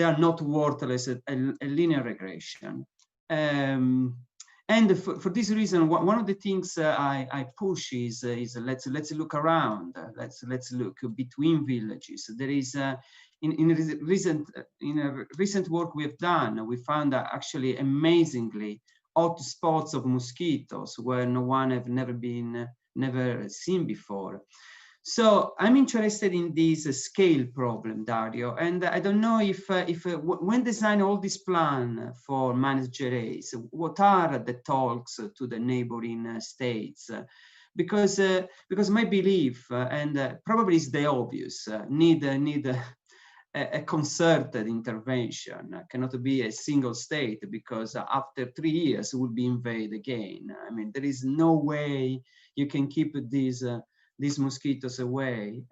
are not worthless, a linear regression. And for this reason, one of the things I push is let's look around, let's look between villages. There is in recent work we have done, we found actually amazingly hot spots of mosquitoes where no one have never seen before. So I'm interested in this scale problem, Dario, and I don't know if when design all this plan for managed GRAs, what are the talks to the neighboring states? Because my belief, and probably is the obvious, need a concerted intervention, cannot be a single state, because after 3 years it will be invaded again. I mean, there is no way you can keep these mosquitoes away.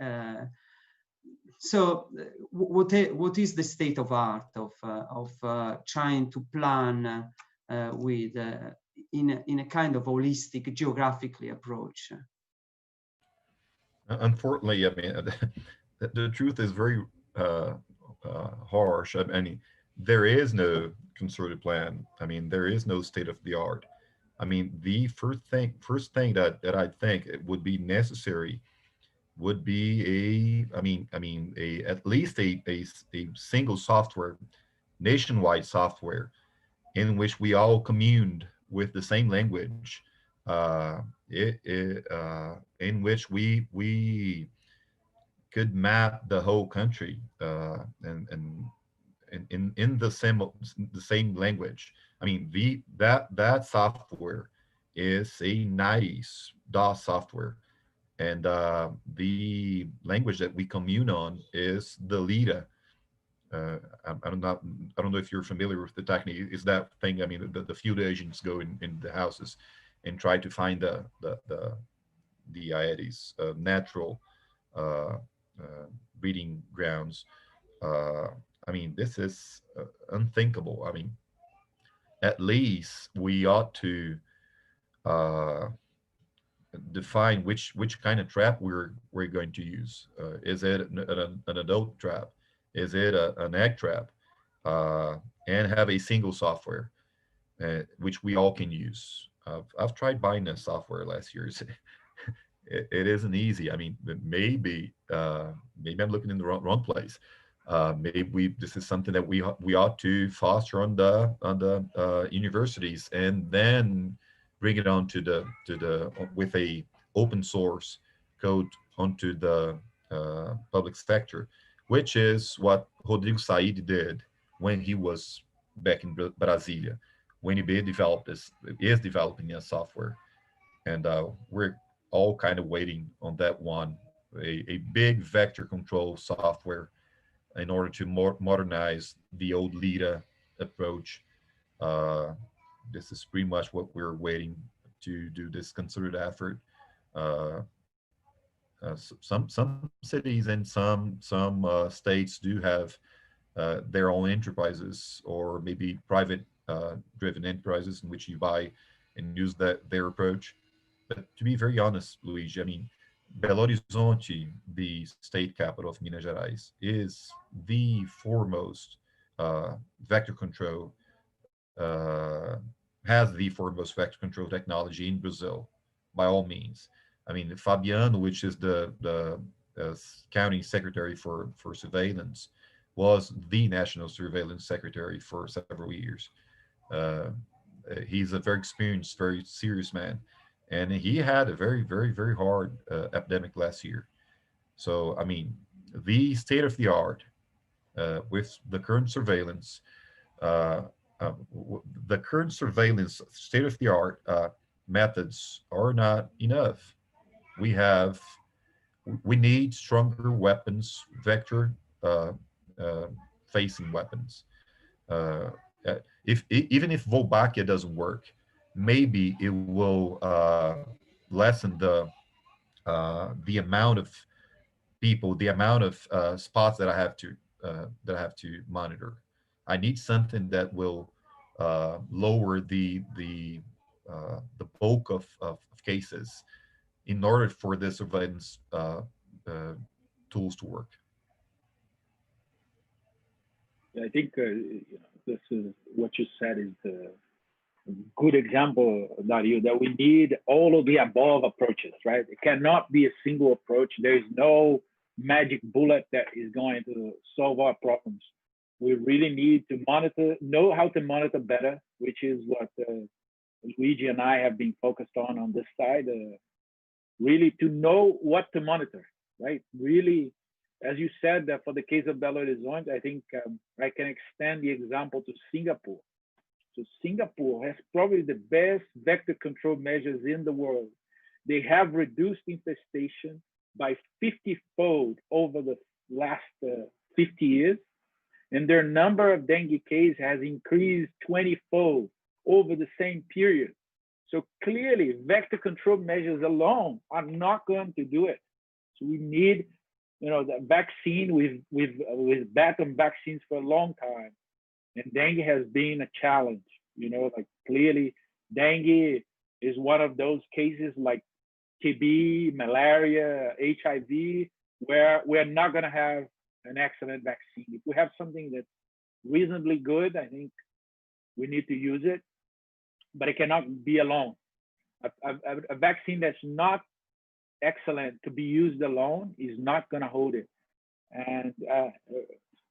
So what is the state of art of trying to plan with in a kind of holistic, geographically approach? Unfortunately, I mean, the truth is very harsh. I mean, there is no concerted plan. I mean, there is no state of the art. I mean, the first thing that I think it would be necessary would be at least a single software, nationwide software, in which we all communed with the same language, in which we could map the whole country and in the same language. I mean, that software is a nice DOS software, and the language that we commune on is the LIDA. I don't know if you're familiar with the technique. Is that thing? I mean, the field agents go in the houses and try to find the Aedes natural breeding grounds. I mean, this is unthinkable. I mean, at least we ought to define which kind of trap we're going to use. Is it an adult trap? Is it an egg trap? And have a single software which we all can use. I've tried buying a software last year. It isn't easy. I mean, maybe I'm looking in the wrong place. Maybe this is something that we ought to foster on the universities, and then bring it on to the with a open source code onto the public sector, which is what Rodrigo Said did when he was back in Brasilia, when he is developing a software, and we're all kind of waiting on that one, a big vector control software in order to modernize the old LIDA approach. This is pretty much what we're waiting to do, this concerted effort. Some cities and some states do have their own enterprises, or maybe private driven enterprises in which you buy and use their approach. But to be very honest, Luigi, I mean, Belo Horizonte, the state capital of Minas Gerais, is the foremost vector control, has the foremost vector control technology in Brazil, by all means. I mean, Fabiano, which is the county secretary for surveillance, was the national surveillance secretary for several years. He's a very experienced, very serious man. And he had a very, very, very hard epidemic last year. So, I mean, the state of the art with the current surveillance, state of the art methods are not enough. We need stronger weapons, vector facing weapons. Even if Wolbachia doesn't work, maybe it will lessen the amount of people, the amount of spots that I have to monitor. I need something that will lower the bulk of cases in order for the surveillance tools to work. I think this is what you said is the good example, Dario, that we need all of the above approaches, right? It cannot be a single approach. There is no magic bullet that is going to solve our problems. We really need to know how to monitor better, which is what Luigi and I have been focused on this side. Really to know what to monitor, right? Really, as you said, that for the case of Belo Horizonte, I think I can extend the example to Singapore. So Singapore has probably the best vector control measures in the world. They have reduced infestation by 50-fold over the last 50 years, and their number of dengue cases has increased 20-fold over the same period. So clearly, vector control measures alone are not going to do it. So we need, the vaccine. We've bet on vaccines for a long time, and dengue has been a challenge. Like clearly, dengue is one of those cases like TB, malaria, HIV, where we're not going to have an excellent vaccine. If we have something that's reasonably good, I think we need to use it, but it cannot be alone. A vaccine that's not excellent to be used alone is not going to hold it. And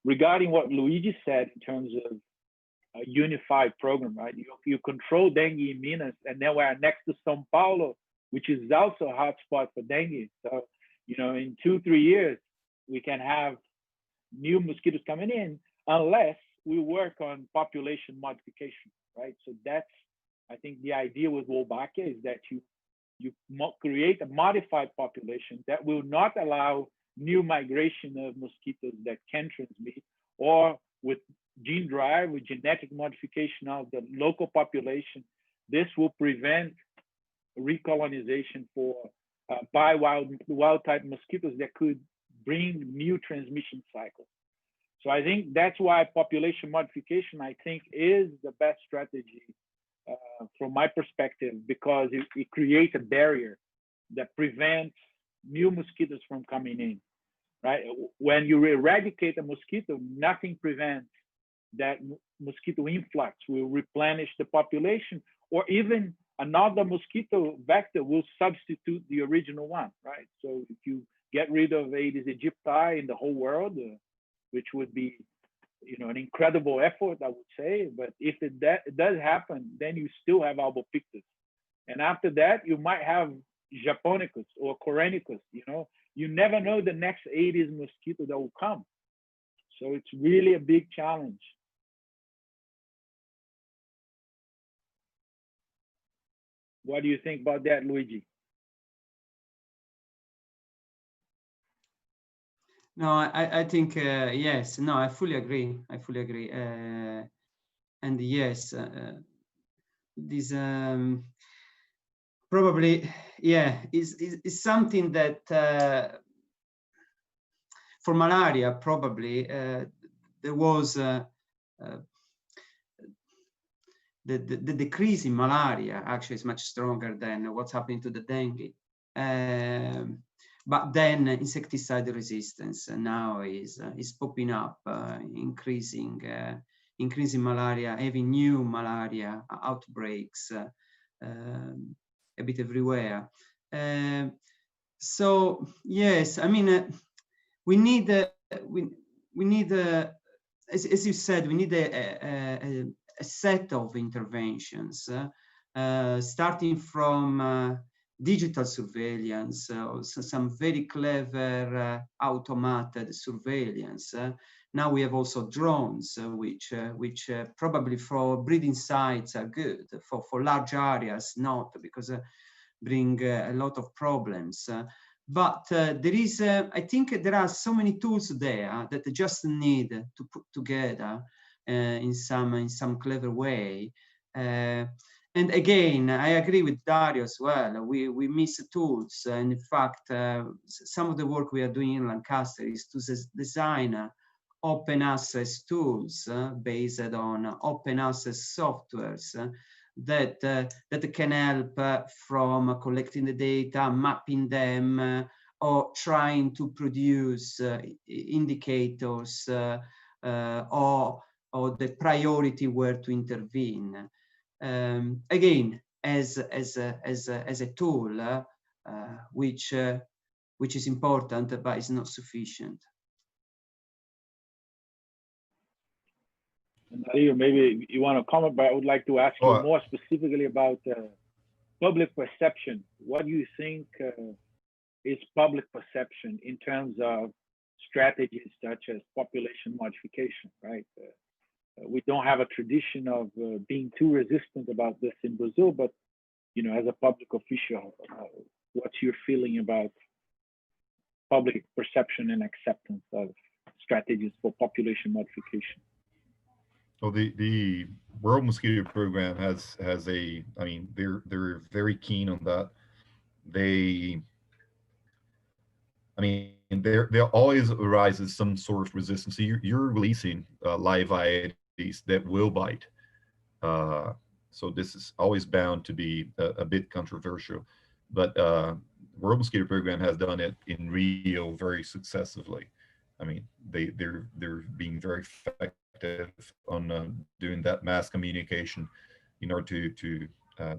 regarding what Luigi said in terms of a unified program, right? You control dengue in Minas, and then we're next to São Paulo, which is also a hotspot for dengue. So, in 2-3 years, we can have new mosquitoes coming in unless we work on population modification, right? So that's, I think, the idea with Wolbachia is that you create a modified population that will not allow new migration of mosquitoes that can transmit, or with gene drive, with genetic modification of the local population. This will prevent recolonization for by wild type mosquitoes that could bring new transmission cycles. So I think that's why population modification, I think, is the best strategy from my perspective, because it creates a barrier that prevents new mosquitoes from coming in, right? When you eradicate a mosquito, nothing prevents that mosquito influx. Will replenish the population, or even another mosquito vector will substitute the original one, right? So if you get rid of Aedes aegypti in the whole world, which would be an incredible effort, I would say, but if it does happen, then you still have albopictus. And after that, you might have Japonicus or Corenicus, You never know the next Aedes mosquito that will come. So it's really a big challenge. What do you think about that, Luigi? No, I think, yes, no, I fully agree. And yes, this probably, is something that for malaria, probably there was the decrease in malaria actually is much stronger than what's happening to the dengue. But then insecticide resistance now is popping up, increasing malaria, having new malaria outbreaks a bit everywhere. So yes, I mean, we need as you said, we need a set of interventions, starting from digital surveillance, some very clever automated surveillance. Now we have also drones, which probably for breeding sites are good, for large areas not, because bring a lot of problems. But there is, I think there are so many tools there that just need to put together in some clever way. And again, I agree with Dario as well. We miss tools. And in fact, some of the work we are doing in Lancaster is to design open access tools based on open access softwares that can help from collecting the data, mapping them, or trying to produce indicators or the priority where to intervene. Again, as a tool, which is important but is not sufficient. Dario, maybe you want to comment, but I would like to ask you more specifically about public perception. What do you think is public perception in terms of strategies such as population modification, right? We don't have a tradition of being too resistant about this in Brazil, but as a public official, what's your feeling about public perception and acceptance of strategies for population modification. Well, the World Mosquito Program has a, I mean, they're very keen on that. I mean, there always arises some sort of resistance. So you're releasing live Aedes that will bite. So this is always bound to be a bit controversial, but World Mosquito Program has done it in Rio very successfully. I mean, they're being very effective on doing that mass communication in order to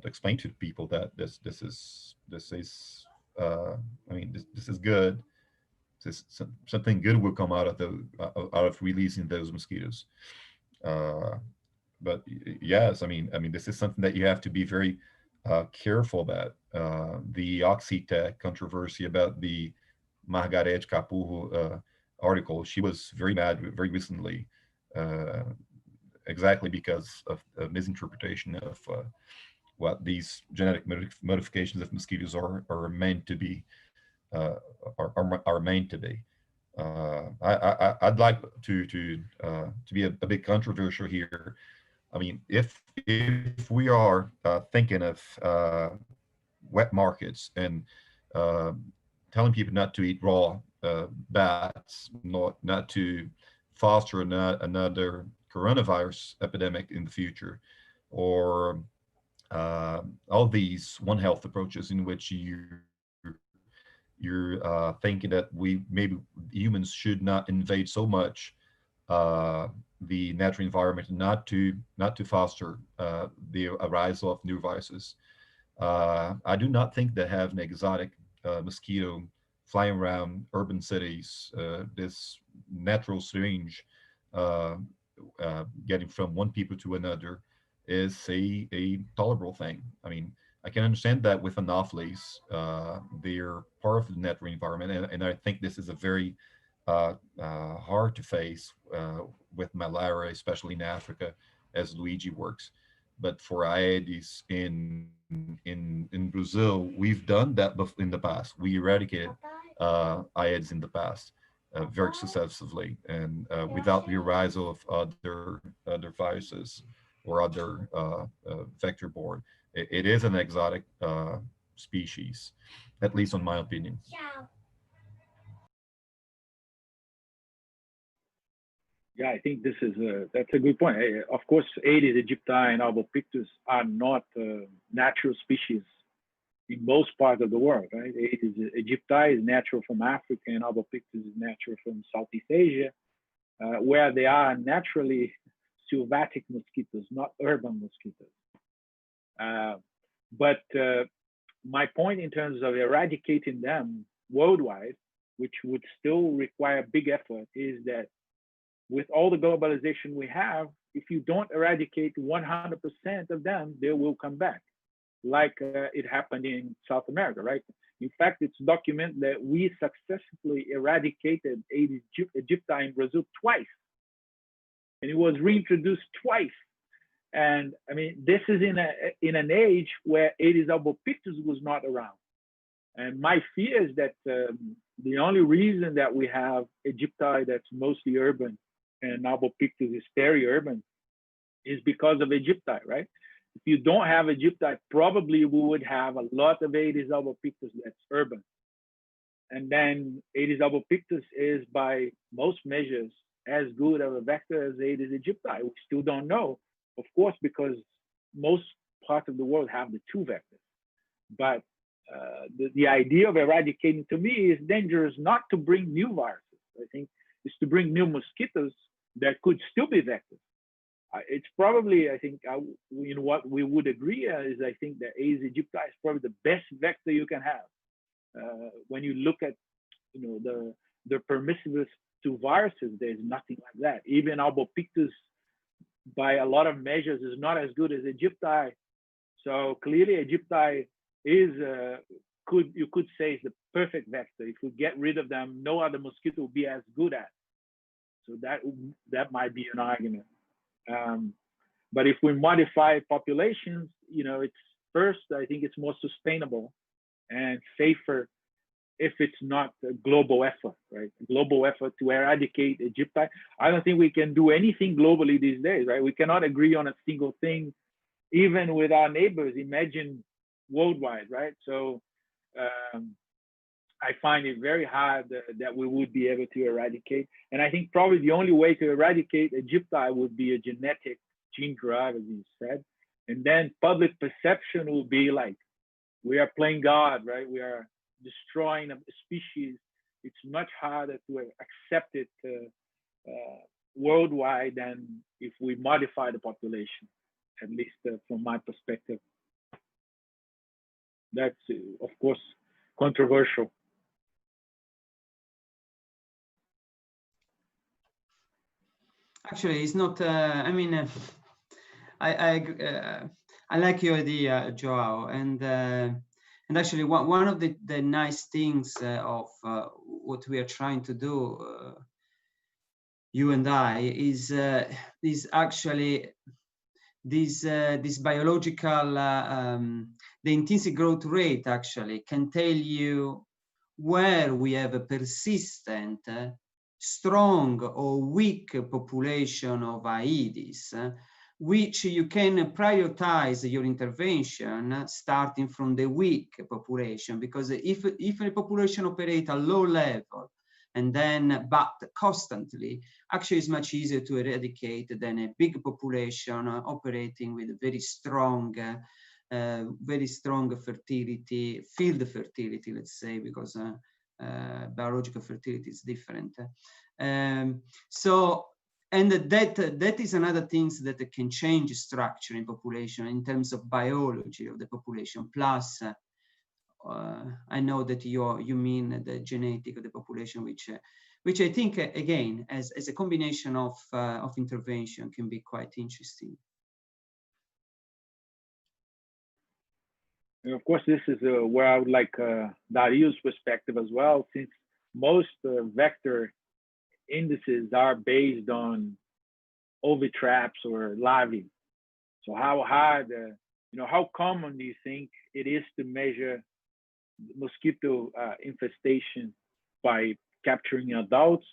explain to people that this is I mean, this is good. Something good will come out of releasing those mosquitoes. But yes, I mean, this is something that you have to be very careful about. The Oxitec controversy about the Margarete Capurro article, she was very mad very recently, exactly because of a misinterpretation of what these genetic modifications of mosquitoes are meant to be. Are meant to be. I'd like to be a bit controversial here. I mean, if we are thinking of wet markets and telling people not to eat raw bats, not to foster another coronavirus epidemic in the future, or all these One Health approaches in which you're thinking that maybe humans should not invade so much the natural environment, not to foster the arisal of new viruses. I do not think that having an exotic mosquito flying around urban cities, this natural syringe getting from one people to another, is a tolerable thing. I mean, I can understand that with anopheles, they're part of the natural environment, and I think this is a very hard to face with malaria, especially in Africa, as Luigi works. But for Aedes in Brazil, we've done that in the past. We eradicated Aedes in the past very successfully, and without the arisal of other viruses or other vector-borne. It is an exotic species, at least in my opinion. Yeah, I think that's a good point. Of course, Aedes aegypti and albopictus are not natural species in most parts of the world, right? Aedes aegypti is natural from Africa, and albopictus is natural from Southeast Asia, where they are naturally sylvatic mosquitoes, not urban mosquitoes. But my point in terms of eradicating them worldwide, which would still require big effort, is that with all the globalization we have, if you don't eradicate 100% of them, they will come back, like it happened in South America, right? In fact, it's documented that we successfully eradicated Aedes aegypti in Brazil twice, and it was reintroduced twice. And I mean, this is in an age where Aedes albopictus was not around. And my fear is that the only reason that we have aegypti that's mostly urban and albopictus is peri-urban is because of aegypti, right? If you don't have aegypti, probably we would have a lot of Aedes albopictus that's urban. And then Aedes albopictus is, by most measures, as good of a vector as Aedes aegypti. We still don't know, of course, because most parts of the world have the two vectors. But the idea of eradicating, to me, is dangerous not to bring new viruses. I think it's to bring new mosquitoes that could still be vectors. It's probably, I think, what we would agree is, I think that Aedes aegypti is probably the best vector you can have. When you look at, the permissiveness to viruses, there's nothing like that. Even albopictus, by a lot of measures, is not as good as aegypti. So clearly, aegypti is you could say is the perfect vector. If we get rid of them, no other mosquito will be as good at. So that might be an argument. But if we modify populations, it's first, I think it's more sustainable and safer if it's not a global effort, right? A global effort to eradicate Egypti. I don't think we can do anything globally these days, right? We cannot agree on a single thing, even with our neighbors. Imagine worldwide, right? So I find it very hard that we would be able to eradicate. And I think probably the only way to eradicate Egypti would be a genetic gene drive, as you said. And then public perception will be like, we are playing God, right? We are destroying a species. It's much harder to accept it worldwide than if we modify the population, at least from my perspective. That's, of course, controversial. Actually, it's not. I mean, I like your idea, Joao, and actually one of the nice things of what we are trying to do, you and I, is actually this biological, the intrinsic growth rate actually can tell you where we have a persistent, strong or weak population of Aedes, which you can prioritize your intervention starting from the weak population, because if a population operates at low level and then but constantly, actually it's much easier to eradicate than a big population operating with very strong fertility, field fertility, let's say, because biological fertility is different. And that is another thing that can change structure in population in terms of biology of the population. Plus, I know that you mean the genetic of the population, which I think again, as a combination of intervention, can be quite interesting. And of course, this is where I would like Dario's perspective as well, since most vector indices are based on ovitraps or larvae. So how hard, how common do you think it is to measure mosquito infestation by capturing adults,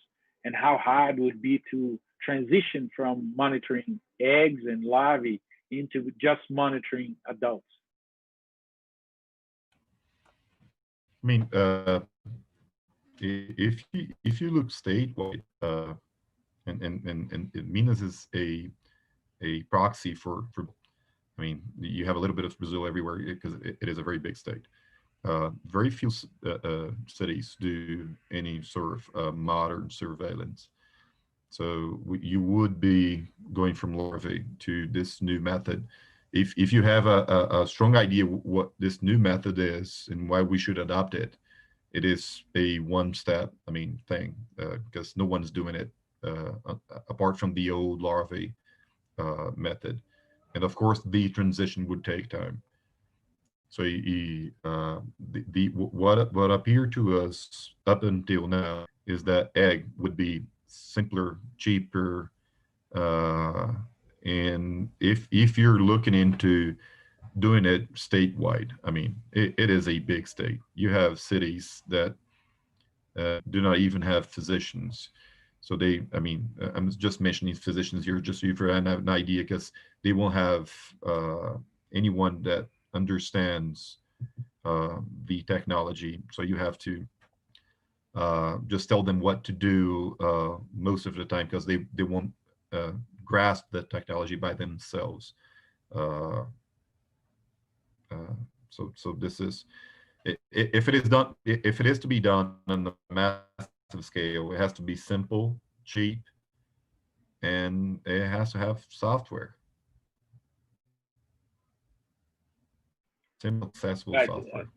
and how hard would be to transition from monitoring eggs and larvae into just monitoring adults? I mean, if you look statewide, and Minas is a proxy for, I mean, you have a little bit of Brazil everywhere because it is a very big state. Very few cities do any sort of modern surveillance. So you would be going from larvae to this new method. If you have a strong idea what this new method is and why we should adopt it, it is a one-step, thing, because no one's doing it apart from the old larvae method. And of course, the transition would take time. So what appeared to us up until now is that egg would be simpler, cheaper, and if you're looking into doing it statewide, it is a big state. You have cities that do not even have physicians. So I'm just mentioning physicians here just so you have an idea, because they won't have anyone that understands the technology. So you have to just tell them what to do most of the time, because they won't grasp the technology by themselves. So this is, if it is to be done on a massive scale, it has to be simple, cheap, and it has to have software. Simple, accessible software.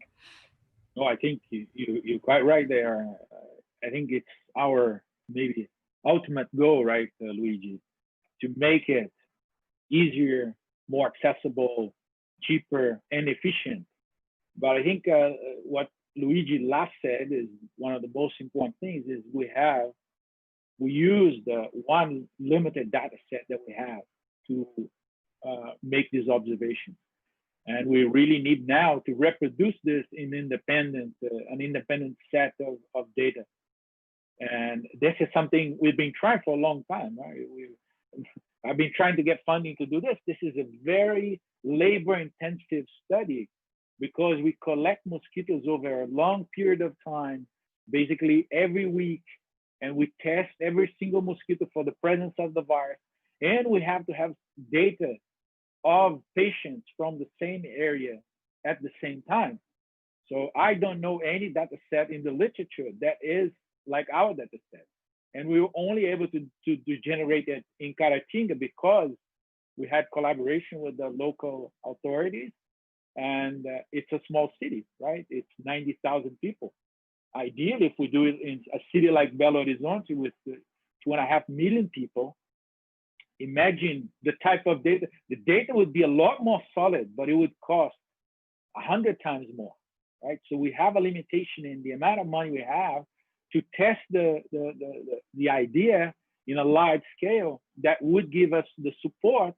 No, I think you're quite right there. I think it's our maybe ultimate goal, right, Luigi, to make it easier, more accessible, cheaper, and efficient. But I think what Luigi last said is one of the most important things is we use the one limited data set that we have to make these observations. And we really need now to reproduce this in an independent set of data. And this is something we've been trying for a long time, right? I've been trying to get funding to do this. This is a very labor-intensive study because we collect mosquitoes over a long period of time, basically every week, and we test every single mosquito for the presence of the virus. And we have to have data of patients from the same area at the same time. So I don't know any data set in the literature that is like our data set. And we were only able to generate it in Caratinga because we had collaboration with the local authorities, and it's a small city, right? It's 90,000 people. Ideally, if we do it in a city like Belo Horizonte with 2.5 million people, imagine the type of data. The data would be a lot more solid, but it would cost 100 times more, right? So we have a limitation in the amount of money we have to test the idea in a large scale that would give us the support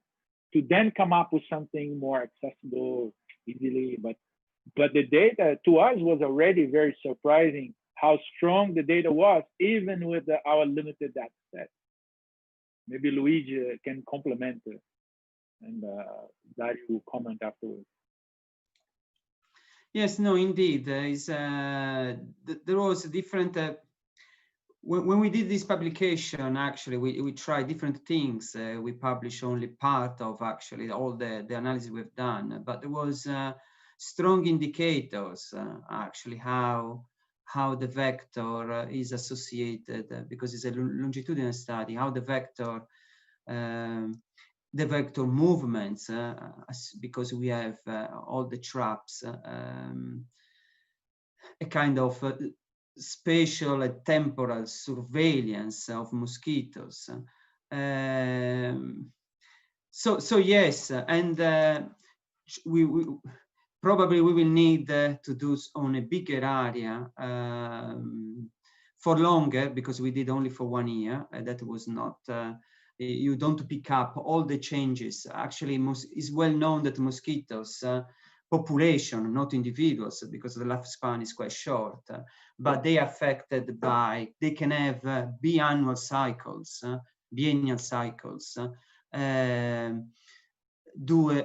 to then come up with something more accessible easily. But the data to us was already very surprising how strong the data was, even with our limited data set. Maybe Luigi can complement it, and Dario will comment afterwards. Yes, no, indeed. There was a different, when we did this publication, actually, we tried different things. We published only part of actually all the analysis we've done, but there was strong indicators, actually, how the vector is associated, because it's a longitudinal study, how the vector movements, because we have all the traps, a kind of spatial and temporal surveillance of mosquitoes. So yes, and we probably we will need to do on a bigger area for longer, because we did only for 1 year. That was not. You don't pick up all the changes. Actually, it's well known that mosquitoes, population, not individuals, because the lifespan is quite short, but they are affected by, they can have biannual cycles, biennial cycles, due,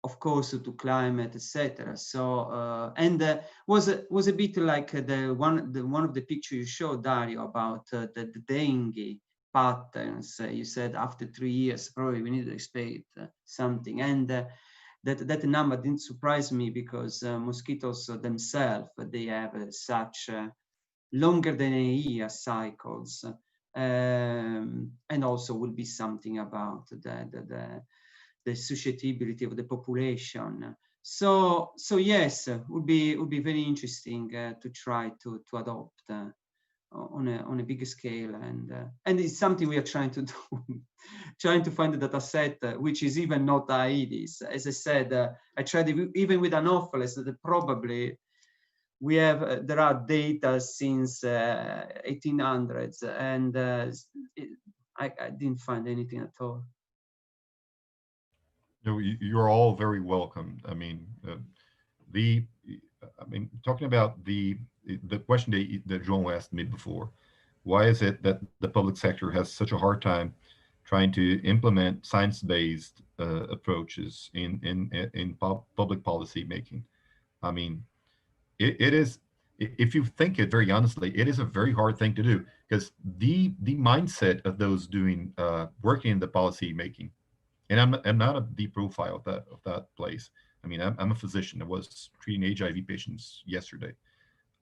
of course, to climate, etc. So, and was a bit like one of the pictures you showed, Dario, about the dengue patterns. You said after 3 years, probably we need to expect something. And that number didn't surprise me, because mosquitoes themselves, they have such longer than a year cycles. And also will be something about the susceptibility of the population. So yes, would be very interesting to try to adopt on a bigger scale, and it's something we are trying to do, trying to find a data set which is even not Aedes. As I said, I tried even with Anopheles that probably we have there are data since 1800s, and I didn't find anything at all. No, you're all very welcome. I mean, talking about the question that João asked me before, why is it that the public sector has such a hard time trying to implement science-based approaches in public policy making? I mean, it is, if you think it very honestly, it is a very hard thing to do, because the mindset of those doing working in the policy making, and I'm not a deep profile of that place. I mean, I'm a physician. I was treating HIV patients yesterday,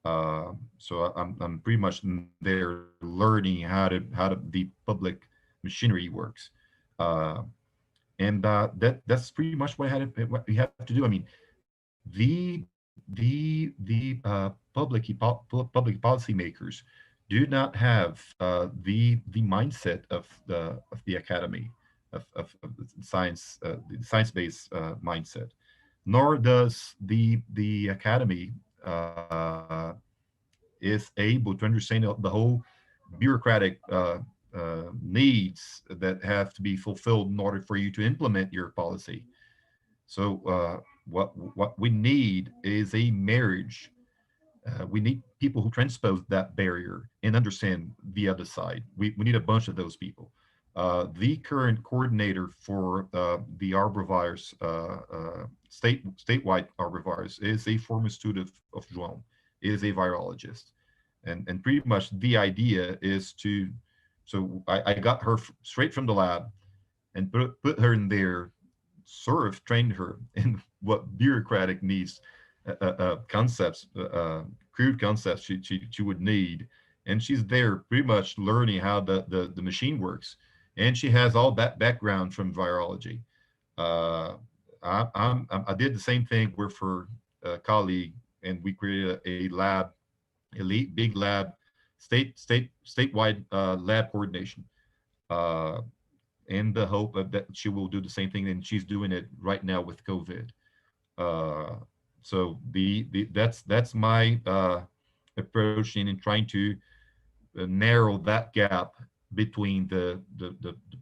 so I'm pretty much there learning how the public machinery works, and that's pretty much what we have to do. I mean, the public policymakers do not have the mindset of the academy, of science, the science-based mindset, nor does the academy is able to understand the whole bureaucratic needs that have to be fulfilled in order for you to implement your policy. So what we need is a marriage. We need people who transpose that barrier and understand the other side. We need a bunch of those people. The current coordinator for the arbovirus, statewide arbovirus, is a former student of João, is a virologist. And pretty much the idea is to, so I got her straight from the lab and put her in there, sort of trained her in what bureaucratic needs, concepts, crude concepts she would need. And she's there pretty much learning how the machine works. And she has all that background from virology. I did the same thing for a colleague, and we created a lab, big lab, statewide lab coordination, in the hope that she will do the same thing, and she's doing it right now with COVID. So that's my approach in trying to narrow that gap between the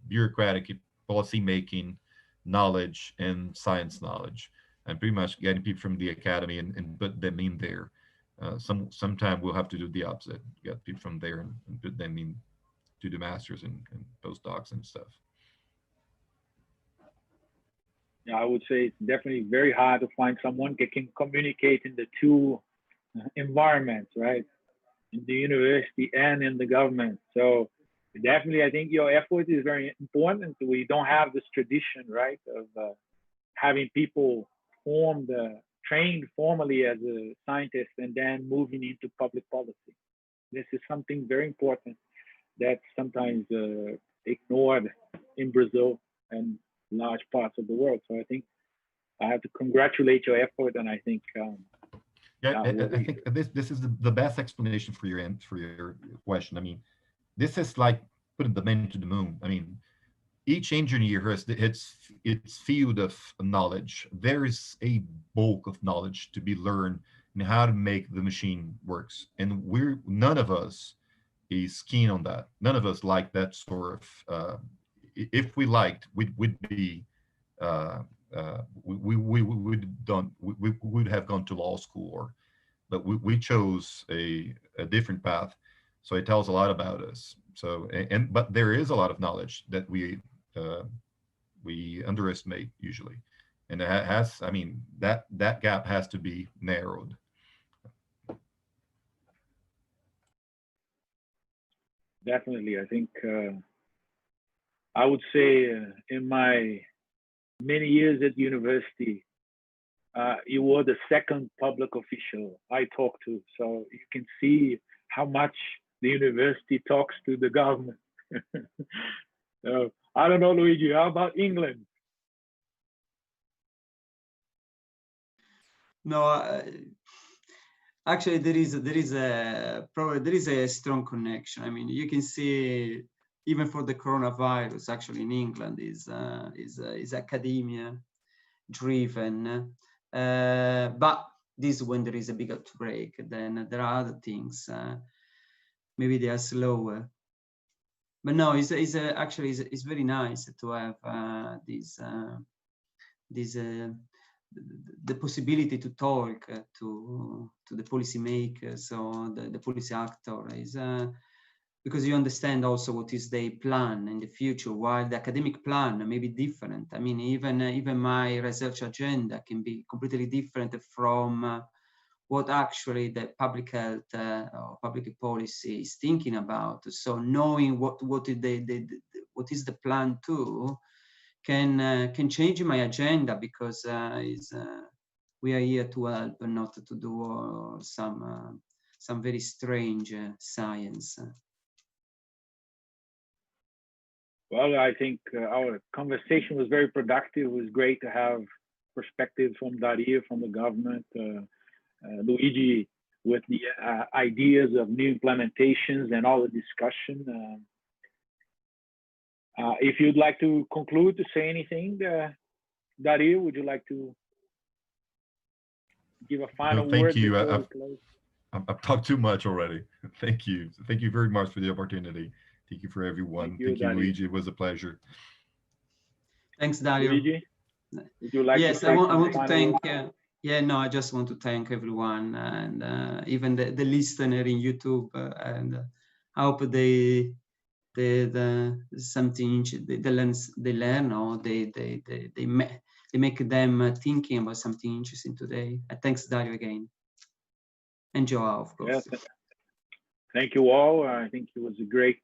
bureaucratic policy making knowledge and science knowledge, and pretty much getting people from the academy and put them in there. Sometime we'll have to do the opposite, get people from there and put them in to do masters and postdocs and stuff. Yeah, I would say it's definitely very hard to find someone that can communicate in the two environments, right? In the university and in the government. So definitely, I think your effort is very important. We don't have this tradition, right, of having people trained formally as a scientist and then moving into public policy. This is something very important that's sometimes ignored in Brazil and large parts of the world. So I think I have to congratulate your effort, and I think I think this is the best explanation for your question. I mean, this is like putting the man to the moon. I mean, each engineer has its field of knowledge. There is a bulk of knowledge to be learned in how to make the machine works, and none of us is keen on that. None of us like that sort of. If we liked, we'd be. We would have gone to law school, but we chose a different path. So it tells a lot about us. So but there is a lot of knowledge that we underestimate usually, and it has. I mean, that gap has to be narrowed. Definitely, I think I would say in my many years at university, you were the second public official I talked to. So you can see how much the university talks to the government. So I don't know, Luigi, how about England? No, actually there is a strong connection. I mean, you can see even for the coronavirus, actually in England is academia driven, but this is when there is a big outbreak. Then there are other things. Maybe they are slower, but no, it's very nice to have the possibility to talk to the policymakers or the policy actor is. Because you understand also what is their plan in the future, while the academic plan may be different. I mean, even my research agenda can be completely different from what actually the public health or public policy is thinking about. So knowing what is the plan too can change my agenda, because we are here to help and not to do some very strange science. Well, I think our conversation was very productive. It was great to have perspectives from Dario, from the government, Luigi, with the ideas of new implementations and all the discussion. If you'd like to conclude, to say anything, Dario, would you like to give a final word? Thank you. I've talked too much already. Thank you. Thank you very much for the opportunity. Thank you for everyone. Thank you, Luigi. It was a pleasure. Thanks, Dario. Luigi? Would you like yes, to I want to final thank. word? Yeah, no, I just want to thank everyone and even the listener in YouTube, and I hope they something they learn or they make them thinking about something interesting today. Thanks, Dario, again, and Joao, of course. Yes. Thank you all. I think it was a great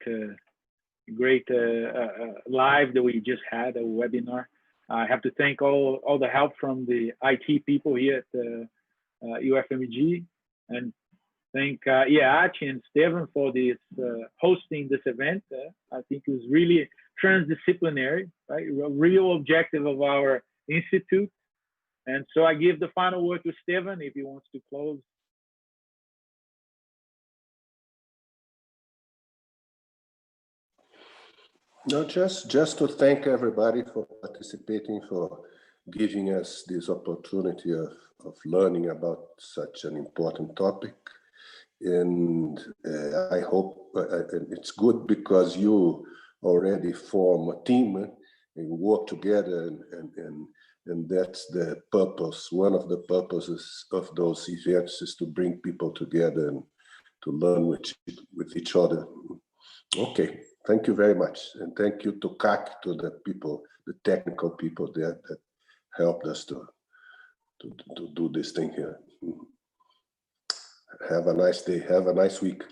live that we just had, a webinar. I have to thank all the help from the IT people here at UFMG, and thank Achi and Steven for this hosting this event. I think it was really transdisciplinary, right? A real objective of our institute. And so I give the final word to Steven if he wants to close. No, just to thank everybody for participating, for giving us this opportunity of learning about such an important topic. And I hope it's good because you already form a team and work together, and that's the purpose. One of the purposes of those events is to bring people together and to learn with each other. Okay, thank you very much. And thank you to CAC, to the people, the technical people there that helped us to do this thing here. Have a nice day. Have a nice week.